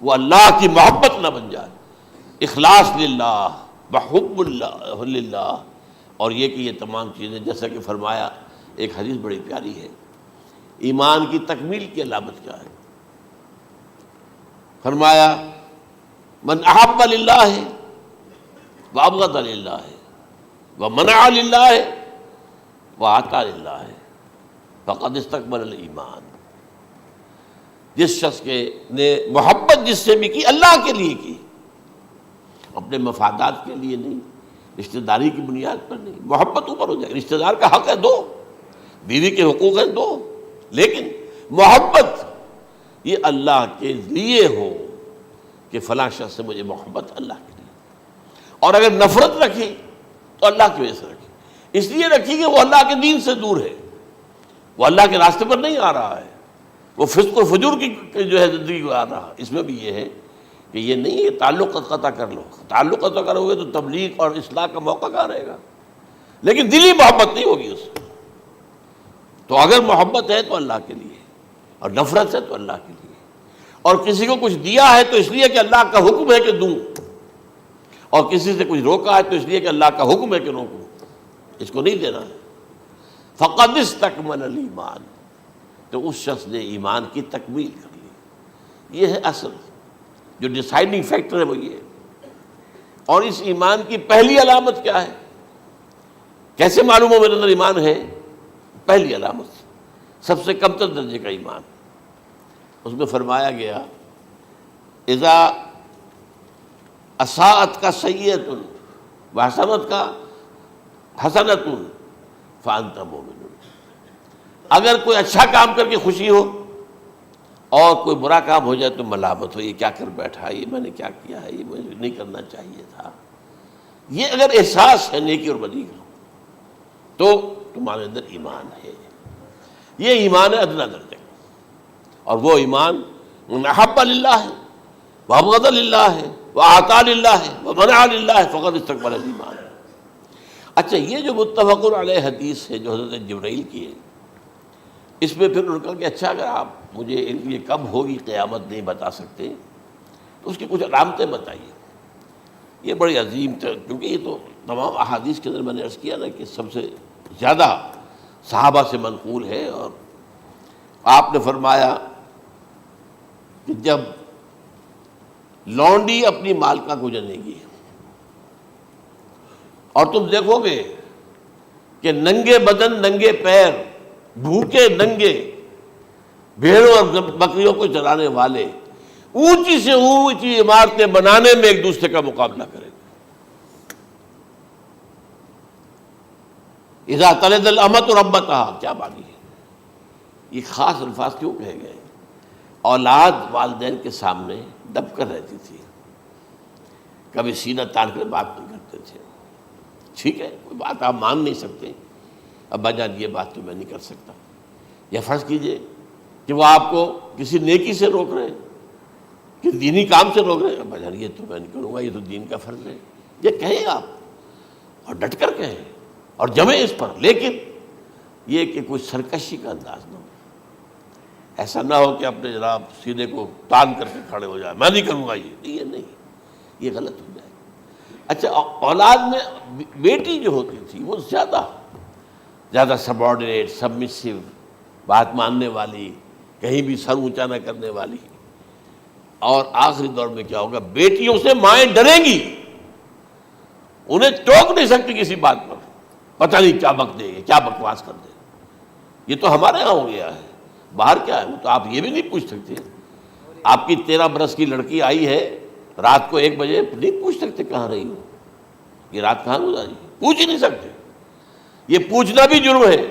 وہ اللہ کی محبت نہ بن جائے، اخلاص للہ، بحب اللہ للہ، اور یہ کہ یہ تمام چیزیں جیسا کہ فرمایا، ایک حدیث بڑی پیاری ہے، ایمان کی تکمیل کی علامت کیا ہے؟ فرمایا من احب للہ وابغض للہ ومنع للہ واعطى للہ فقد استکمل الایمان۔ جس شخص کے نے محبت جس سے بھی کی، اللہ کے لیے کی، اپنے مفادات کے لیے نہیں، رشتہ داری کی بنیاد پر نہیں، محبت اوپر ہو جائے، رشتہ دار کا حق ہے دو، بیوی کے حقوق ہیں دو، لیکن محبت یہ اللہ کے لیے ہو کہ فلاں شخص سے مجھے محبت اللہ کے لیے، اور اگر نفرت رکھی تو اللہ کی وجہ سے رکھی، اس لیے رکھی کہ وہ اللہ کے دین سے دور ہے، وہ اللہ کے راستے پر نہیں آ رہا ہے، وہ فسق و فجور کی جو ہے زندگی کو آ رہا۔ اس میں بھی یہ ہے کہ یہ نہیں ہے تعلق قطع کر لو، تعلق قطع کرو گے تو تبلیغ اور اصلاح کا موقع کہاں رہے گا، لیکن دلی محبت نہیں ہوگی اس سے۔ تو اگر محبت ہے تو اللہ کے لیے، اور نفرت ہے تو اللہ کے لیے، اور کسی کو کچھ دیا ہے تو اس لیے کہ اللہ کا حکم ہے کہ دوں، اور کسی سے کچھ روکا ہے تو اس لیے کہ اللہ کا حکم ہے کہ روکوں، اس کو نہیں دینا ہے۔ فقد استکمل الایمان، تو اس شخص نے ایمان کی تکمیل کر لی۔ یہ ہے اصل جو ڈیسائیڈنگ فیکٹر ہے، وہ یہ ہے۔ اور اس ایمان کی پہلی علامت کیا ہے؟ کیسے معلوم ہو میرے اندر ایمان ہے؟ پہلی علامت سب سے کم تر درجے کا ایمان، اس میں فرمایا گیا اذا اساءت کا سیئۃ وحسنت کا حسنۃ فانت مومن، اگر کوئی اچھا کام کر کے خوشی ہو اور کوئی برا کام ہو جائے تو ملامت ہو، یہ کیا کر بیٹھا، یہ میں نے کیا کیا ہے، یہ مجھے نہیں کرنا چاہیے تھا، یہ اگر احساس ہے نیکی اور بدی کا تو تمہارے اندر ایمان ہے۔ یہ ایمان ہے ادنا درجے کا، اور وہ ایمان من احب للہ وابغض للہ واعطى للہ ومنع للہ فقد استکمل الایمان۔ اچھا، یہ جو متفق علیہ حدیث ہے جو حضرت جبرائیل کی ہے، اس میں پھر انہوں نے کہا کہ اچھا اگر آپ مجھے یہ کب ہوگی قیامت نہیں بتا سکتے تو اس کی کچھ علامتیں بتائیے۔ یہ بڑی عظیم تھا، کیونکہ یہ تو تمام احادیث کے اندر میں نے عرض کیا نا کہ سب سے زیادہ صحابہ سے منقول ہے، اور آپ نے فرمایا کہ جب لونڈی اپنی مالکہ کو جنے گی اور تم دیکھو گے کہ ننگے بدن ننگے پیر بھوکے ننگے بھیڑوں اور بکریوں کو چرانے والے اونچی سے اونچی عمارتیں بنانے میں ایک دوسرے کا مقابلہ کریں گے۔ اذا تلد الامۃ ربتها، کیا بانی ہے، یہ خاص الفاظ کیوں کہے گئے؟ اولاد والدین کے سامنے دب کر رہتی تھی، کبھی سینہ تان کر بات نہیں کرتے تھے، ٹھیک ہے کوئی بات آپ مان نہیں سکتے، ابا جان یہ بات تو میں نہیں کر سکتا، یا فرض کیجئے کہ وہ آپ کو کسی نیکی سے روک رہے ہیں، کہ دینی کام سے روک رہے ہیں، ابا جان یہ تو میں نہیں کروں گا، یہ تو دین کا فرض ہے، یہ کہیں آپ اور ڈٹ کر کہیں اور جمیں اس پر، لیکن یہ کہ کوئی سرکشی کا انداز نہ ہو، ایسا نہ ہو کہ اپنے جناب سینے کو تان کر کے کھڑے ہو جائے، میں نہیں کروں گا، یہ نہیں، یہ غلط ہو جائے۔ اچھا، اولاد میں بیٹی جو ہوتی تھی وہ زیادہ سبارڈینیٹ، سبمسیو، بات ماننے والی، کہیں بھی سر اونچا نہ کرنے والی، اور آخری دور میں کیا ہوگا، بیٹیوں سے مائیں ڈریں گی، انہیں ٹوک نہیں سکتی کسی بات پر، پتہ نہیں کیا بک دے گی، کیا بکواس کر دے گی۔ یہ تو ہمارے ہاں ہو گیا ہے، باہر کیا ہے وہ تو آپ یہ بھی نہیں پوچھ سکتے، آپ کی 13 برس کی لڑکی آئی ہے رات کو 1 بجے، نہیں پوچھ سکتے کہاں رہی ہو، یہ رات کہاں گزاری، پوچھ ہی نہیں سکتے، یہ پوچھنا بھی جرم ہے۔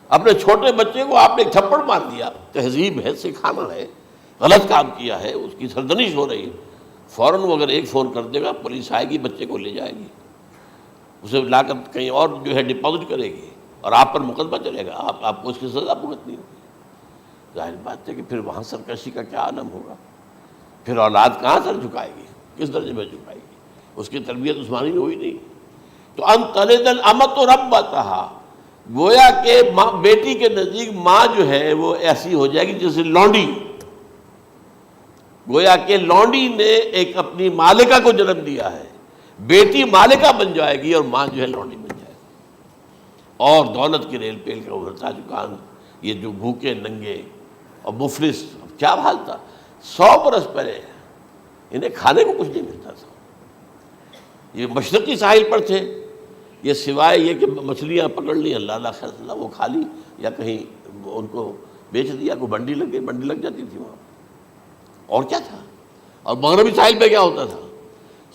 اپنے چھوٹے بچے کو آپ نے ایک تھپڑ مار دیا، تہذیب ہے، سکھانا ہے، غلط کام کیا ہے، اس کی سرزنش ہو رہی ہے، فوراً وہ اگر ایک فون کر دے گا پولیس آئے گی، بچے کو لے جائے گی، اسے لا کر کہیں اور جو ہے ڈپازٹ کرے گی، اور آپ پر مقدمہ چلے گا، آپ کو اس کی سزا بھگتنی ہوگی۔ ظاہر بات ہے کہ پھر وہاں سرکشی کا کیا عالم ہوگا، پھر اولاد کہاں سر جھکائے گی، کس درجے میں جھکائے گی، اس کی تربیت عثمانی میں ہوئی نہیں، تو ان تلد الامۃ ربتہا، گویا کہ بیٹی کے نزدیک ماں جو ہے وہ ایسی ہو جائے گی جیسے لونڈی، گویا کہ لونڈی نے ایک اپنی مالکہ کو جنم دیا ہے، بیٹی مالکہ بن جائے گی اور ماں جو ہے لونڈی بن جائے گی، اور دولت کی ریل پیل کا ابھرتا دکان، یہ جو بھوکے ننگے اور مفلس، کیا حال تھا 100 برس پہلے، انہیں کھانے کو کچھ نہیں ملتا تھا، یہ مشرقی ساحل پر تھے، یہ سوائے یہ کہ مچھلیاں پکڑ لی اللہ خیر اللہ وہ کھا لی، یا کہیں ان کو بیچ دیا، کوئی بنڈی لگ گئی، بنڈی لگ جاتی تھی وہاں، اور کیا تھا؟ اور مغربی ساحل پہ کیا ہوتا تھا؟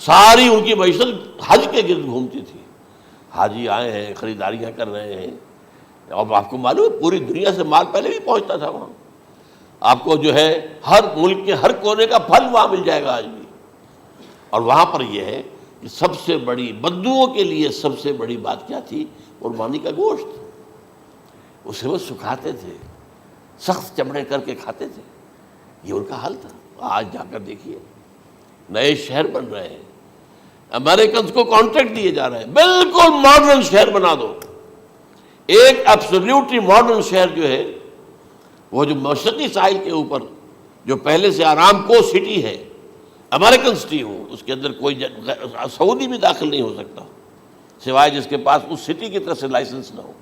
ساری ان کی معیشت حج کے گرد گھومتی تھی، حاجی آئے ہیں خریداریاں کر رہے ہیں، اور آپ کو معلوم ہے پوری دنیا سے مال پہلے بھی پہنچتا تھا وہاں، آپ کو جو ہے ہر ملک کے ہر کونے کا پھل وہاں مل جائے گا آج بھی، اور وہاں پر یہ ہے کہ سب سے بڑی بدوؤں کے لیے سب سے بڑی بات کیا تھی؟ قربانی کا گوشت، اسے وہ سکھاتے تھے، سخت چمڑے کر کے کھاتے تھے، یہ ان کا حل تھا۔ آج جا کر دیکھیے نئے شہر بن رہے ہیں، امریکنز کو کانٹریکٹ دیے جا رہے ہیں، بالکل ماڈرن شہر بنا دو، ایک ایبسلیوٹلی ماڈرن شہر جو ہے وہ جو مشرقی ساحل کے اوپر جو پہلے سے آرام کو سٹی ہے، امریکن سٹی ہو، اس کے اندر کوئی سعودی بھی داخل نہیں ہو سکتا سوائے جس کے پاس اس سٹی کی طرف سے لائسنس نہ ہو،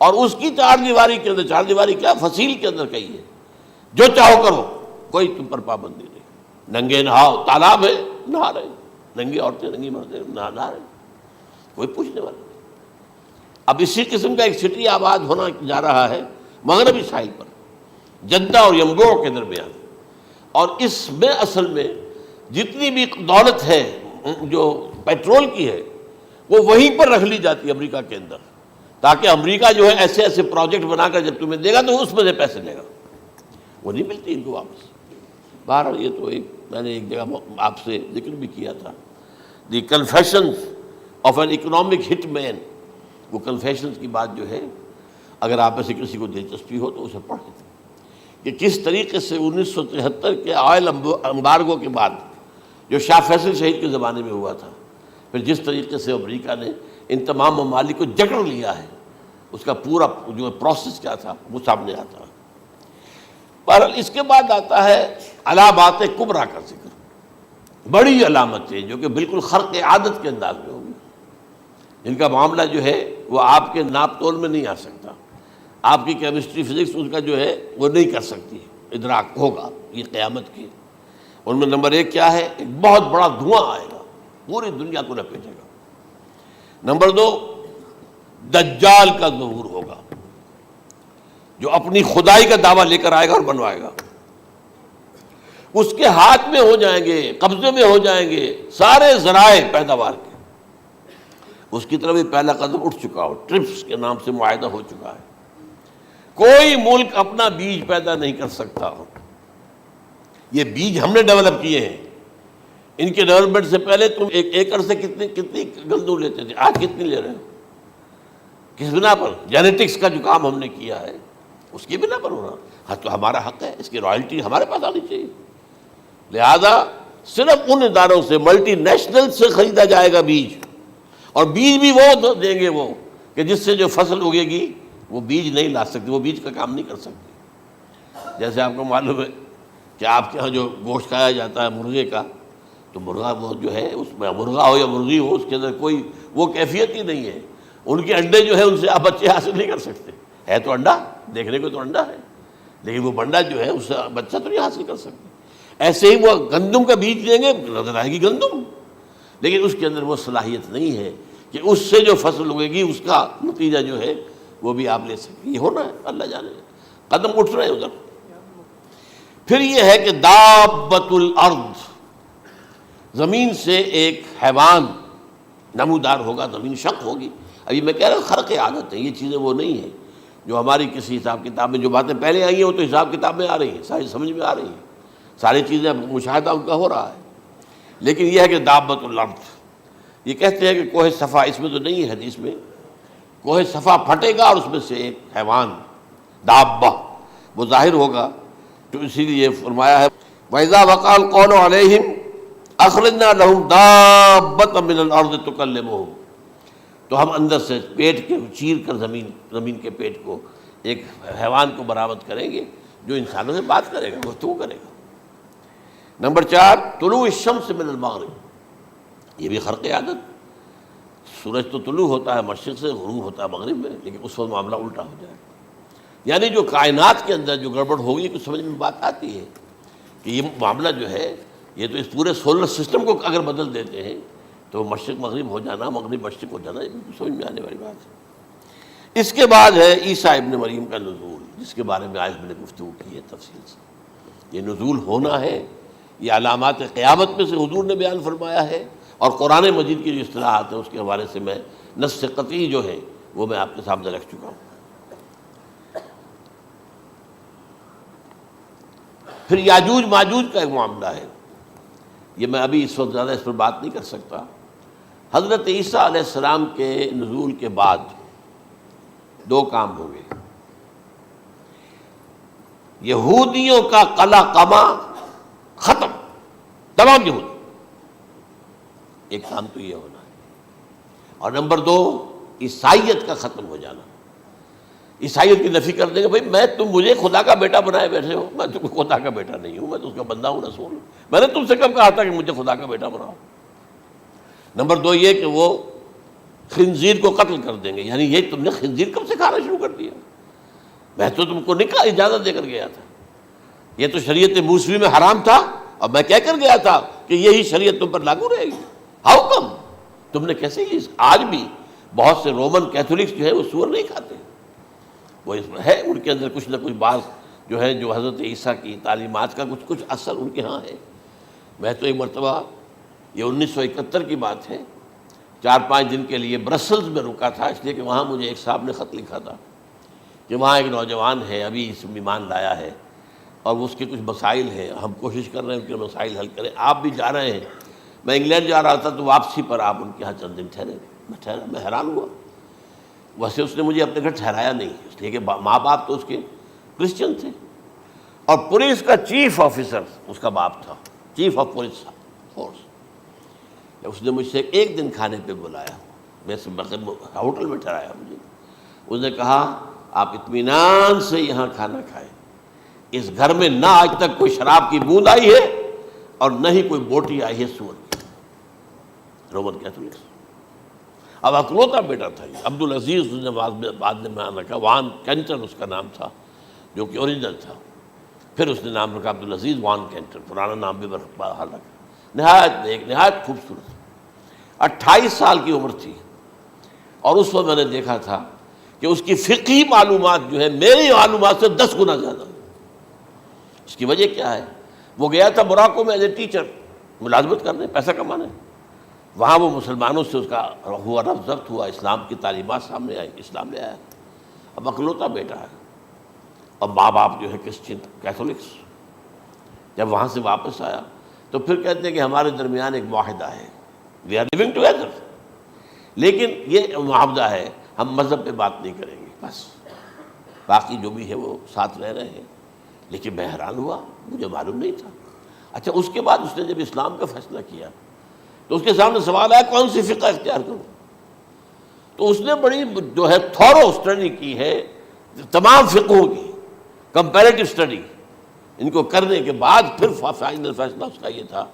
اور اس کی چار دیواری کے اندر، چار دیواری کیا فصیل کے اندر کہی ہے، جو چاہو کرو، کوئی تم پر پابندی نہیں، ننگے نہاؤ، تالاب ہے نہا رہے، ننگی عورتیں ننگی مردیں نہا رہے، کوئی پوچھنے والا نہیں۔ اب اسی قسم کا ایک سٹی آباد ہونا جا رہا ہے مغربی ساحل پر، جدہ اور ینبوع کے درمیان، اور اس میں اصل میں جتنی بھی دولت ہے جو پیٹرول کی ہے وہ وہیں پر رکھ لی جاتی ہے امریکہ کے اندر، تاکہ امریکہ جو ہے ایسے ایسے پروجیکٹ بنا کر جب تمہیں دے گا تو اس میں سے پیسے لے گا، وہ نہیں ملتی ان کو واپس۔ بہرحال یہ تو میں نے ایک جگہ آپ سے ذکر بھی کیا تھا، دی کنفیشنز آف این اکنامک ہٹ مین، وہ کنفیشنز کی بات جو ہے اگر آپ میں سے کسی کو دلچسپی ہو تو اسے پڑھیں کہ کس طریقے سے 1973 کے آئل امبارگو کے بعد جو شاہ فیصل شہید کے زمانے میں ہوا تھا، پھر جس طریقے سے امریکہ نے ان تمام ممالک کو جکڑ لیا ہے، اس کا پورا جو پروسیس کیا تھا وہ سامنے آتا ہے۔ بہرحال اس کے بعد آتا ہے علامات کبریٰ کا ذکر، بڑی علامتیں جو کہ بالکل خرق عادت کے انداز میں ہوگی، جن کا معاملہ جو ہے وہ آپ کے ناپ تول میں نہیں آ سکتا، آپ کی کیمسٹری فزکس اس کا جو ہے وہ نہیں کر سکتی، ادراک ہوگا یہ قیامت کی۔ ان میں نمبر 1 کیا ہے؟ ایک بہت بڑا دھواں آئے گا، پوری دنیا کو لپیٹے گا۔ نمبر 2 دجال کا ظہور ہوگا، جو اپنی خدائی کا دعویٰ لے کر آئے گا اور بنوائے گا، اس کے ہاتھ میں ہو جائیں گے، قبضے میں ہو جائیں گے سارے ذرائع پیداوار کے، اس کی طرف بھی پہلا قدم اٹھ چکا ہو، ٹرپس کے نام سے معاہدہ ہو چکا ہے، کوئی ملک اپنا بیج پیدا نہیں کر سکتا، یہ بیج ہم نے ڈیولپ کیے ہیں، ان کے ڈیولپمنٹ سے پہلے تم ایک ایکڑ سے کتنی گندم لیتے تھے، آج کتنی لے رہے ہو؟ کس بنا پر؟ جینیٹکس کا جو کام ہم نے کیا ہے اس کی بنا پر ہو رہا، ہاں تو ہمارا حق ہے، اس کی رائلٹی ہمارے پاس آنی چاہیے، لہذا صرف ان اداروں سے ملٹی نیشنل سے خریدا جائے گا بیج، اور بیج بھی وہ دیں گے وہ کہ جس سے جو فصل اگے گی وہ بیج نہیں لا سکتی، وہ بیج کا کام نہیں کر سکتی۔ جیسے آپ کو معلوم ہے کہ آپ کے ہاں جو گوشت کھایا جاتا ہے مرغے کا، تو مرغا وہ جو ہے اس میں مرغا ہو یا مرغی ہو، اس کے اندر کوئی وہ کیفیت ہی نہیں ہے، ان کے انڈے جو ہے ان سے آپ بچے حاصل نہیں کر سکتے، ہے تو انڈا، دیکھنے کو تو انڈا ہے لیکن وہ بنڈا جو ہے اس سے بچہ تو نہیں حاصل کر سکتے۔ ایسے ہی وہ گندم کا بیج دیں گے، نظر آئے گی گندم، لیکن اس کے اندر وہ صلاحیت نہیں ہے کہ اس سے جو فصل اگے گی اس کا نتیجہ جو ہے وہ بھی آپ لے سکیں۔ یہ ہونا ہے، اللہ جانے، قدم اٹھ رہے ہیں ادھر۔ پھر یہ ہے کہ دابۃ الارض، زمین سے ایک حیوان نمودار ہوگا، زمین شق ہوگی۔ ابھی میں کہہ رہا ہوں خرق عادت ہے، یہ چیزیں وہ نہیں ہیں جو ہماری کسی حساب کتاب میں جو باتیں پہلے آئی ہیں وہ تو حساب کتاب میں آ رہی ہیں، ساری سمجھ میں آ رہی ہیں، ساری چیزیں مشاہدہ ان کا ہو رہا ہے، لیکن یہ ہے کہ دابۃ الارض، یہ کہتے ہیں کہ کوہ صفا، اس میں تو نہیں ہے حدیث میں، کوہ صفا پھٹے گا اور اس میں سے ایک حیوان دابہ وہ ظاہر ہوگا، تو اسی لیے فرمایا ہے وَإِذَا وَقَعَ الْقَوْلُ عَلَيْهِمْ أَخْرَجْنَا لَهُمْ دَابَّةً مِّنَ الْأَرْضِ تُكَلِّمُهُمْ، تو ہم اندر سے پیٹ کے چیر کر زمین کے پیٹ کو ایک حیوان کو برآمد کریں گے جو انسانوں سے بات کرے گا، گفتگو کرے گا۔ نمبر 4، طلوع الشمس من المغرب، یہ بھی خرق عادت۔ سورج تو طلوع ہوتا ہے مشرق سے، غروب ہوتا ہے مغرب میں، لیکن اس وقت معاملہ الٹا ہو جائے، یعنی جو کائنات کے اندر جو گڑبڑ ہوگی کچھ سمجھ میں بات آتی ہے کہ یہ معاملہ جو ہے، یہ تو اس پورے سولر سسٹم کو اگر بدل دیتے ہیں تو مشرق مغرب ہو جانا، مغرب مشرق ہو جانا، یہ سمجھ میں آنے والی بات ہے۔ اس کے بعد ہے عیسیٰ ابن مریم کا نزول، جس کے بارے میں آج میں نے گفتگو کی ہے تفصیل سے۔ یہ نزول ہونا ہے، یہ علامات قیامت میں سے حضور نے بیان فرمایا ہے، اور قرآن مجید کی جو اصطلاحات ہیں اس کے حوالے سے میں نص قطعی جو ہے وہ میں آپ کے سامنے رکھ چکا ہوں۔ پھر یاجوج ماجوج کا ایک معاملہ ہے، یہ میں ابھی اس وقت زیادہ اس پر بات نہیں کر سکتا۔ حضرت عیسیٰ علیہ السلام کے نزول کے بعد 2 کام ہوں گے۔ یہودیوں کا قلع قمع ختم، تمام یہود، ایک کام تو یہ ہونا ہے، اور نمبر 2 عیسائیت کا ختم ہو جانا۔ عیسائیت کی نفی کر دیں گے، بھائی تم مجھے خدا کا بیٹا بنائے بیٹھے ہو، میں تم خدا کا بیٹا نہیں ہوں، میں تو اس کا بندہ ہوں، رسول ہوں، میں نے تم سے کب کہا تھا کہ مجھے خدا کا بیٹا بناؤ۔ نمبر 2 یہ کہ وہ خنزیر کو قتل کر دیں گے، یعنی یہ تم نے خنزیر کب سے کھانا شروع کر دیا؟ میں تو تم کو نکاح اجازت دے کر گیا تھا، یہ تو شریعت موسوی میں حرام تھا، اور میں کہہ کر گیا تھا کہ یہی شریعت تم پر لاگو رہے گی، ہاؤ کم؟ تم نے کیسے یہ؟ آج بھی بہت سے رومن کیتھولکس جو ہے وہ سور نہیں کھاتے، وہ اس میں ہے ان کے اندر کچھ نہ کچھ بات جو ہے جو حضرت عیسیٰ کی تعلیمات کا کچھ اثر ان کے ہاں ہے۔ میں تو ایک مرتبہ، یہ 1971 کی بات ہے، 4-5 دن کے لیے برسلز میں رکا تھا، اس لیے کہ وہاں مجھے ایک صاحب نے خط لکھا تھا کہ وہاں ایک نوجوان ہے، ابھی اس ایمان لایا ہے، اور اس کے کچھ مسائل ہیں، ہم کوشش کر رہے ہیں ان کے مسائل حل کریں، آپ بھی جا رہے ہیں۔ میں انگلینڈ جا رہا تھا تو واپسی پر آپ ان کے ہاں چند دن ٹھہرے، میں حیران ہوا۔ ویسے اس نے مجھے اپنے گھر ٹھہرایا نہیں، اس لیے کہ ماں باپ تو اس کے کرسچن تھے، اور پولیس کا چیف آفیسر اس کا باپ تھا، چیف آف پولیس فورس۔ اس نے مجھ سے 1 دن کھانے پہ بلایا، میں سے ہوٹل میں ٹھہرایا مجھے، اس نے کہا آپ اطمینان سے یہاں کھانا کھائیں، اس گھر میں نہ آج تک کوئی شراب کی بوند آئی ہے اور نہ ہی کوئی بوٹی آئی ہے سور کی۔ Roman Catholics. اب اکلوتا بیٹا تھا یہ، عبدالعزیز اس نے بعد میں نام رکھا، وان کینٹر اس کا نام تھا جو کہ اوریجنل تھا، پھر اس نے نام رکھا عبدالعزیز وان کینٹر، پرانا نام بھی بہرحال رکھا۔ نہایت خوبصورت، 28 سال کی عمر تھی، اور اس وقت میں نے دیکھا تھا کہ اس کی فقہی معلومات جو ہے میری معلومات سے 10 گنا زیادہ۔ اس کی وجہ کیا ہے؟ وہ گیا تھا موراکو میں ایز اے ٹیچر ملازمت کرنے، پیسہ کمانے، وہاں وہ مسلمانوں سے اس کا ہوا رفع ضبط ہوا، اسلام کی تعلیمات سامنے آئی، اسلام لے آیا۔ اب اکلوتا بیٹا ہے، اور ماں باپ جو ہے کرسچن کیتھولکس۔ جب وہاں سے واپس آیا تو پھر کہتے ہیں کہ ہمارے درمیان ایک معاہدہ ہے، وی آر لیونگ ٹوگیدر، لیکن یہ معاہدہ ہے ہم مذہب پہ بات نہیں کریں گے، بس باقی جو بھی ہے وہ ساتھ رہ رہے ہیں۔ لیکن میں حیران ہوا، مجھے معلوم نہیں تھا۔ اچھا، اس کے بعد اس نے جب اسلام کا فیصلہ کیا تو اس کے سامنے سوال آیا کون سی فقہ اختیار کروں؟ تو اس نے بڑی جو ہے تھورو اسٹڈی کی ہے تمام فقہوں کی، کمپیریٹو اسٹڈی، ان کو کرنے کے بعد پھر فائنل فیصلہ اس کا یہ تھا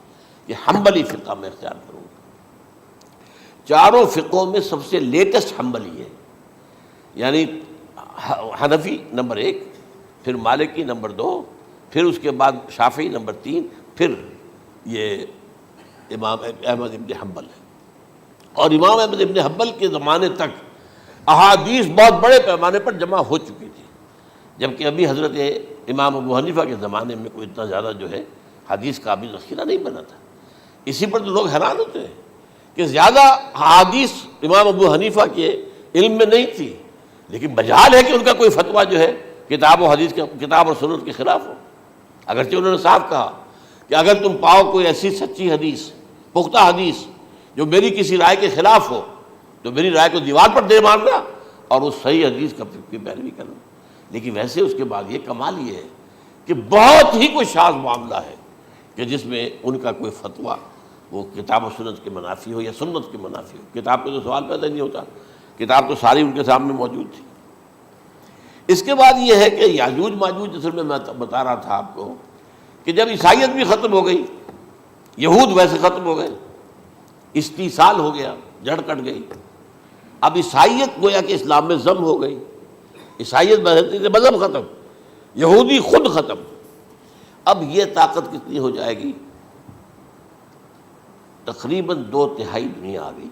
کہ حنبلی فقہ میں اختیار کروں گا۔ 4 فقہوں میں سب سے لیٹسٹ حنبلی ہے، یعنی حنفی نمبر 1، پھر مالکی نمبر 2، پھر اس کے بعد شافعی نمبر 3، پھر یہ امام احمد ابن حنبل ہے۔ اور امام احمد ابن حنبل کے زمانے تک احادیث بہت بڑے پیمانے پر جمع ہو چکی تھی، جبکہ ابھی حضرت امام ابو حنیفہ کے زمانے میں کوئی اتنا زیادہ جو ہے حدیث کا بھی ذخیرہ نہیں بنا تھا۔ اسی پر تو لوگ حیران ہوتے ہیں کہ زیادہ حدیث امام ابو حنیفہ کے علم میں نہیں تھی، لیکن مجال ہے کہ ان کا کوئی فتویٰ جو ہے کتاب و حدیث کے، کتاب اور سنت کے خلاف ہو۔ اگرچہ انہوں نے صاف کہا کہ اگر تم پاؤ کوئی ایسی سچی حدیث، پختہ حدیث جو میری کسی رائے کے خلاف ہو تو میری رائے کو دیوار پر دے مارنا اور اس صحیح حدیث کی پیروی کرنا۔ لیکن ویسے اس کے بعد یہ کمال یہ ہے کہ بہت ہی کوئی شاذ معاملہ ہے کہ جس میں ان کا کوئی فتویٰ وہ کتاب و سنت کے منافی ہو یا سنت کے منافی ہو. کتاب پہ تو سوال پیدا نہیں ہوتا، کتاب تو ساری ان کے سامنے موجود تھی. اس کے بعد یہ ہے کہ یاجوج ماجوج، اصل میں بتا رہا تھا آپ کو کہ جب عیسائیت بھی ختم ہو گئی، یہود ویسے ختم ہو گئے، استیصال ہو گیا، جڑ کٹ گئی، اب عیسائیت گویا کہ اسلام میں ضم ہو گئی. عیسائیت مذہب ختم، یہودی خود ختم. اب یہ طاقت کتنی ہو جائے گی؟ تقریباً 2/3 دنیا آ گئی.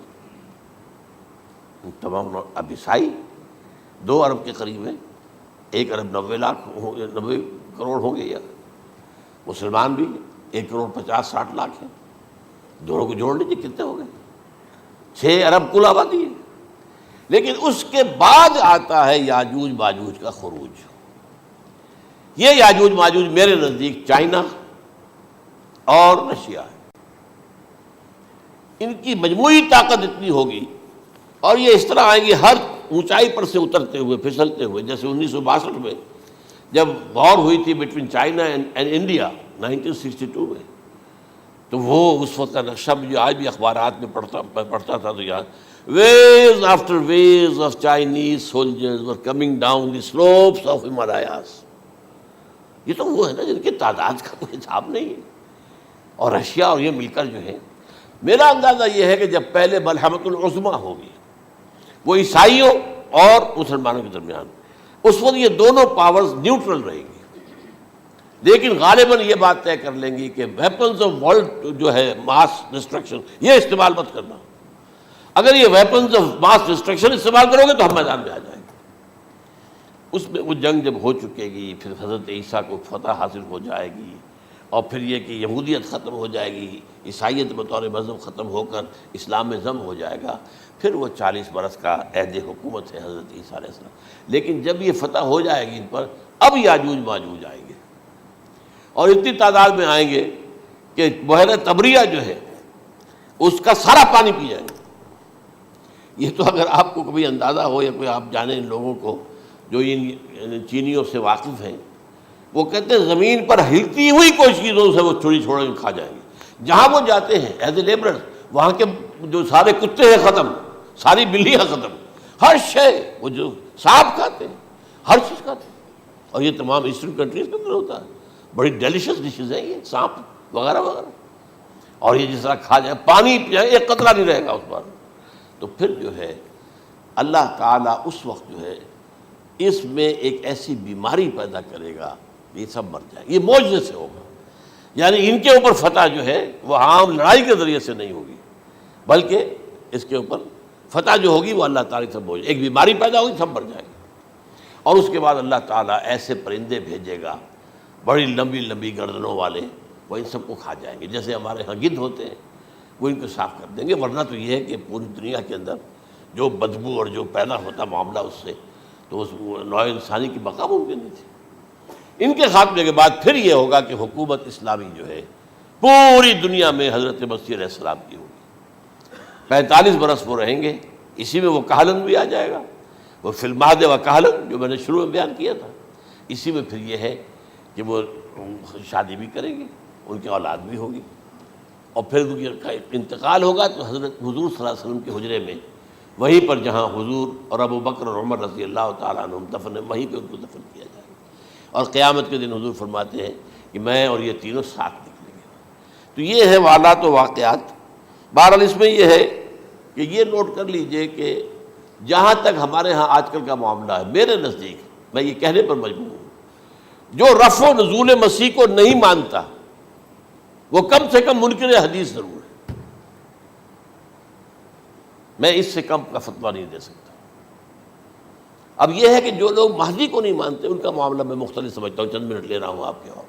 تمام اب عیسائی 2 ارب کے قریب ہیں، 1 ارب 90 کروڑ ہوں گے، یا مسلمان بھی 1 کروڑ 50-60 لاکھ ہیں. دونوں کو جوڑ لیجیے کتنے ہو گئے؟ 6 ارب کل آبادی ہے. لیکن اس کے بعد آتا ہے یاجوج ماجوج کا خروج. یہ یاجوج ماجوج میرے نزدیک چائنا اور رشیا ہے. ان کی مجموعی طاقت اتنی ہوگی، اور یہ اس طرح آئیں گے ہر اونچائی پر سے اترتے ہوئے، پھسلتے ہوئے. جیسے 1962 میں جب وار ہوئی تھی بٹوین چائنا اینڈ انڈیا 1962 میں، تو وہ اس وقت کا نقشہ مجھے آج بھی اخبارات میں پڑھتا تھا تو یاد، waves after waves of Chinese soldiers were coming down the slopes of Himalayas. یہ تو وہ ہے نا جن کی تعداد کا کوئی حساب نہیں ہے. اور رشیا اور یہ مل کر جو ہے، میرا اندازہ یہ ہے کہ جب پہلے ملحمۃ العظمیٰ ہوگی وہ عیسائیوں اور مسلمانوں کے درمیان، اس وقت یہ دونوں پاورز نیوٹرل رہیں گی. لیکن غالباً یہ بات طے کر لیں گی کہ ویپنز آف ورلڈ جو ہے ماس ڈسٹرکشن، یہ استعمال مت کرنا. اگر یہ ویپنز آف ماس ڈسٹرکشن استعمال کرو گے تو ہم میدان میں آ جائیں گے. اس میں وہ جنگ جب ہو چکے گی، پھر حضرت عیسیٰ کو فتح حاصل ہو جائے گی، اور پھر یہ کہ یہودیت ختم ہو جائے گی، عیسائیت بطور مذہب ختم ہو کر اسلام میں ضم ہو جائے گا. پھر وہ 40 برس کا عہد حکومت ہے حضرت عیسیٰ علیہ السلام. لیکن جب یہ فتح ہو جائے گی ان پر، اب یاجوج ماجوج آئیں گے، اور اتنی تعداد میں آئیں گے کہ بحیرہ طبریہ جو ہے اس کا سارا پانی پی جائیں گے. یہ تو اگر آپ کو کبھی اندازہ ہو یا کوئی آپ جانیں ان لوگوں کو جو ان چینیوں سے واقف ہیں، وہ کہتے ہیں زمین پر ہلتی ہوئی کوئی چیزوں سے وہ چھوڑ کے کھا جائیں گے. جہاں وہ جاتے ہیں ایز اے لیبرر، وہاں کے جو سارے کتے ہیں ختم، ساری بلیاں ختم، ہر شے، وہ جو سانپ کھاتے ہیں، ہر چیز کھاتے ہیں. اور یہ تمام ایسٹرن کنٹریز کے اندر ہوتا ہے. بڑی ڈیلیشس ڈشز ہیں یہ سانپ وغیرہ وغیرہ. اور یہ جس طرح کھا جائے، پانی پیا، ایک قطرہ نہیں رہے گا اس پر. تو پھر جو ہے اللہ تعالیٰ اس وقت جو ہے اس میں ایک ایسی بیماری پیدا کرے گا، یہ سب مر جائے. یہ معجزے سے ہوگا. یعنی ان کے اوپر فتح جو ہے وہ عام لڑائی کے ذریعے سے نہیں ہوگی، بلکہ اس کے اوپر فتح جو ہوگی وہ اللہ تعالیٰ سے بوجھ، ایک بیماری پیدا ہوگی، سب مر جائے گی. اور اس کے بعد اللہ تعالیٰ ایسے پرندے بھیجے گا بڑی لمبی لمبی گردنوں والے، وہ ان سب کو کھا جائیں گے. جیسے ہمارے ہاں گدھ ہوتے ہیں، وہ ان کو صاف کر دیں گے. ورنہ تو یہ ہے کہ پوری دنیا کے اندر جو بدبو اور جو پیدا ہوتا معاملہ اس سے، تو اس نوع انسانی کی بقا ممکن نہیں تھی. ان کے خاتمے کے بعد پھر یہ ہوگا کہ حکومت اسلامی جو ہے پوری دنیا میں حضرت مسیح علیہ السلام کی ہوگی. 45 برس وہ رہیں گے. اسی میں وہ کہلن بھی آ جائے گا، وہ فی المہد و کہلن جو میں نے شروع میں بیان کیا تھا. اسی میں پھر یہ ہے کہ وہ شادی بھی کریں گے، ان کی اولاد بھی ہوگی، اور پھر ان کا انتقال ہوگا تو حضرت حضور صلی اللہ علیہ وسلم کے حجرے میں، وہیں پر جہاں حضور اور ابو بکر اور عمر رضی اللہ تعالیٰ عنہم دفن ہیں، وہیں پہ ان کو دفن کیا جائے گا. اور قیامت کے دن حضور فرماتے ہیں کہ میں اور یہ تینوں ساتھ نکلیں گے. تو یہ ہے حالات و واقعات. بہرحال اس میں یہ ہے کہ یہ نوٹ کر لیجئے کہ جہاں تک ہمارے ہاں آج کل کا معاملہ ہے، میرے نزدیک میں یہ کہنے پر مجبور ہوں، جو رفع و نزول مسیح کو نہیں مانتا وہ کم سے کم منکر حدیث ضرور ہے. میں اس سے کم کا فتویٰ نہیں دے سکتا. اب یہ ہے کہ جو لوگ مہدی کو نہیں مانتے ان کا معاملہ میں مختلف سمجھتا ہوں. چند منٹ لے رہا ہوں آپ کے، اور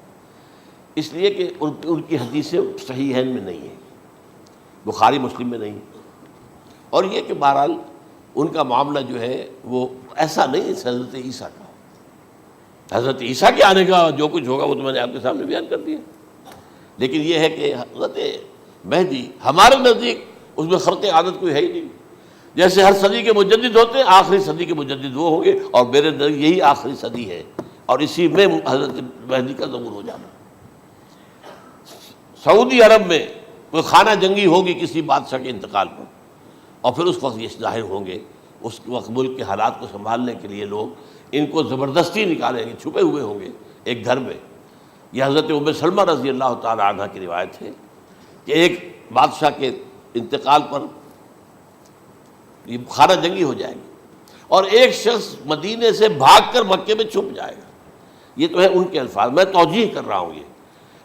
اس لیے کہ ان کی حدیثیں صحیحین میں نہیں ہیں، بخاری مسلم میں نہیں. اور یہ کہ بہرحال ان کا معاملہ جو ہے وہ ایسا نہیں ہے حضرت عیسیٰ کا. حضرت عیسیٰ کے آنے کا جو کچھ ہوگا وہ تو میں نے آپ کے سامنے بیان کر دیا. لیکن یہ ہے کہ حضرت مہدی ہمارے نزدیک اس میں خرق عادت کوئی ہے ہی نہیں. جیسے ہر صدی کے مجدد ہوتے ہیں، آخری صدی کے مجدد وہ ہوں گے، اور میرے نزدیک یہی آخری صدی ہے، اور اسی میں حضرت مہدی کا ظہور ہو جانا. سعودی عرب میں کوئی خانہ جنگی ہوگی کسی بادشاہ کے انتقال پر، اور پھر اس وقت یہ ظاہر ہوں گے، اس وقت ملک کے حالات کو سنبھالنے کے لیے لوگ ان کو زبردستی نکالیں گے، چھپے ہوئے ہوں گے ایک گھر میں۔ یہ حضرت ام سلمہ رضی اللہ تعالی عنہ کی روایت ہے کہ ایک بادشاہ کے انتقال پر یہ خانہ جنگی ہو جائے گی، اور ایک شخص مدینے سے بھاگ کر مکے میں چھپ جائے گا۔ یہ تو ہے ان کے الفاظ، میں توجیہ کر رہا ہوں۔ یہ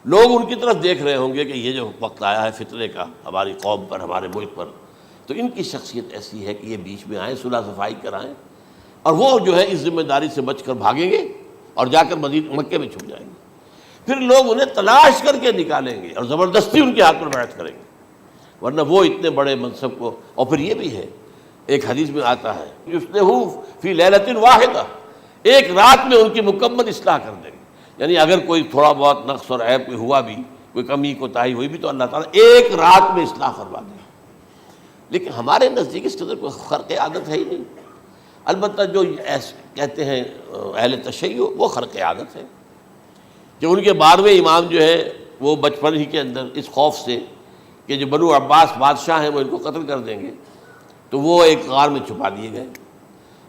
لوگ ان کی طرف دیکھ رہے ہوں گے کہ یہ جو وقت آیا ہے فتنے کا ہماری قوم پر، ہمارے ملک پر، تو ان کی شخصیت ایسی ہے کہ یہ بیچ میں آئیں، صلح صفائی کرائیں، اور وہ جو ہے اس ذمہ داری سے بچ کر بھاگیں گے اور جا کر مکے میں چھپ جائیں گے۔ پھر لوگ انہیں تلاش کر کے نکالیں گے اور زبردستی ان کے ہاتھ پر بیعت کریں گے، ورنہ وہ اتنے بڑے منصب کو۔ اور پھر یہ بھی ہے، ایک حدیث میں آتا ہے یصلحُ فی لیلۃ واحدہ، ایک رات میں ان کی مکمل اصلاح کر دیں گے۔ یعنی اگر کوئی تھوڑا بہت نقص اور عیب کوئی ہوا بھی، کوئی کمی کوتاہی ہوئی بھی، تو اللہ تعالیٰ ایک رات میں اصلاح کروا دیں گے۔ لیکن ہمارے نزدیک اس قدر کوئی خرق عادت ہے ہی نہیں۔ البتہ جو کہتے ہیں اہل تشیع، وہ خرق عادت ہے کہ ان کے 12ویں امام جو ہے وہ بچپن ہی کے اندر اس خوف سے کہ جو بنو عباس بادشاہ ہیں وہ ان کو قتل کر دیں گے، تو وہ ایک غار میں چھپا دیے گئے۔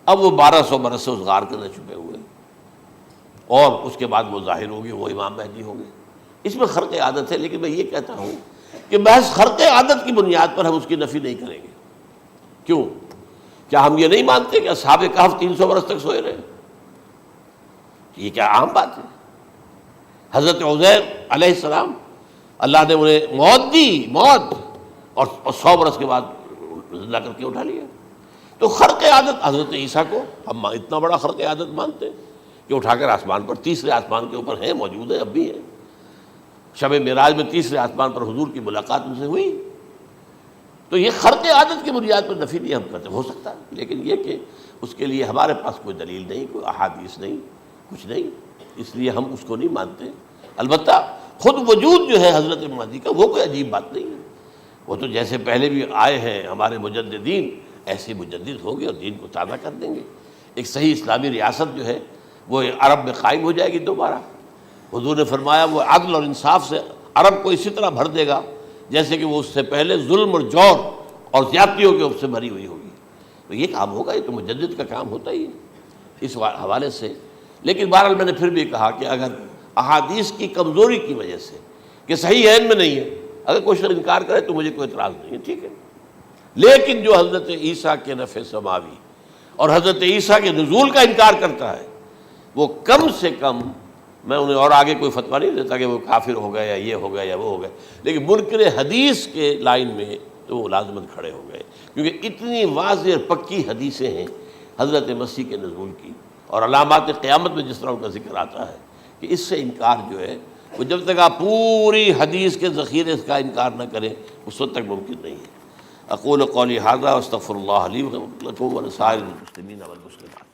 اب وہ 1200 برس سے اس غار کے اندر چھپے ہوئے، اور اس کے بعد وہ ظاہر ہوگی، وہ امام مہدی ہوں گے۔ اس میں خرق عادت ہے، لیکن میں یہ کہتا ہوں کہ محض خرق عادت کی بنیاد پر ہم اس کی نفی نہیں کریں گے۔ کیوں؟ کیا ہم یہ نہیں مانتے کہ اصحاب کہف 300 برس تک سوئے رہے؟ یہ کیا عام بات ہے؟ حضرت عزیر علیہ السلام، اللہ نے انہیں موت دی، موت، اور 100 برس کے بعد زندہ کر کے اٹھا لیا۔ تو خرق عادت حضرت عیسیٰ کو ہم اتنا بڑا خرق عادت مانتے ہیں کہ اٹھا کر آسمان پر، تیسرے آسمان کے اوپر ہیں، موجود ہیں، اب بھی ہیں۔ شب معراج میں تیسرے آسمان پر حضور کی ملاقات ان سے ہوئی۔ تو یہ خرق عادت کی بنیاد پر نفی نہیں ہم کرتے، ہو سکتا ہے، لیکن یہ کہ اس کے لیے ہمارے پاس کوئی دلیل نہیں، کوئی احادیث نہیں، کچھ نہیں، اس لیے ہم اس کو نہیں مانتے۔ البتہ خود وجود جو ہے حضرت مہدی کا، وہ کوئی عجیب بات نہیں ہے۔ وہ تو جیسے پہلے بھی آئے ہیں ہمارے مجددین، ایسے مجدد ہوں گے اور دین کو تازہ کر دیں گے۔ ایک صحیح اسلامی ریاست جو ہے وہ عرب میں قائم ہو جائے گی دوبارہ۔ حضور نے فرمایا وہ عدل اور انصاف سے عرب کو اسی طرح بھر دے گا جیسے کہ وہ اس سے پہلے ظلم اور جور اور زیادتیوں کے سے بھری ہوئی ہوگی۔ تو یہ کام ہوگا، یہ تو مجدد کا کام ہوتا ہی ہے اس حوالے سے۔ لیکن بہرحال میں نے پھر بھی کہا کہ اگر احادیث کی کمزوری کی وجہ سے کہ صحیح عین میں نہیں ہے، اگر کوئی شخص انکار کرے تو مجھے کوئی اعتراض نہیں ہے، ٹھیک ہے۔ لیکن جو حضرت عیسیٰ کے نفع سماوی اور حضرت عیسیٰ کے نزول کا انکار کرتا ہے، وہ کم سے کم، میں انہیں اور آگے کوئی فتویٰ نہیں دیتا کہ وہ کافر ہو گئے یا یہ ہو گئے یا وہ ہو گئے، لیکن منکر حدیث کے لائن میں تو وہ لازمت کھڑے ہو گئے، کیونکہ اتنی واضح اور پکی حدیثیں ہیں حضرت مسیح کے نزول کی، اور علامات قیامت میں جس طرح ان کا ذکر آتا ہے کہ اس سے انکار جو ہے وہ جب تک آپ پوری حدیث کے ذخیرے کا انکار نہ کریں اس وقت تک ممکن نہیں ہے۔ اقول قولی ھذا واستغفر اللہ لی ولکم ولسائر المسلمین والمسلمات۔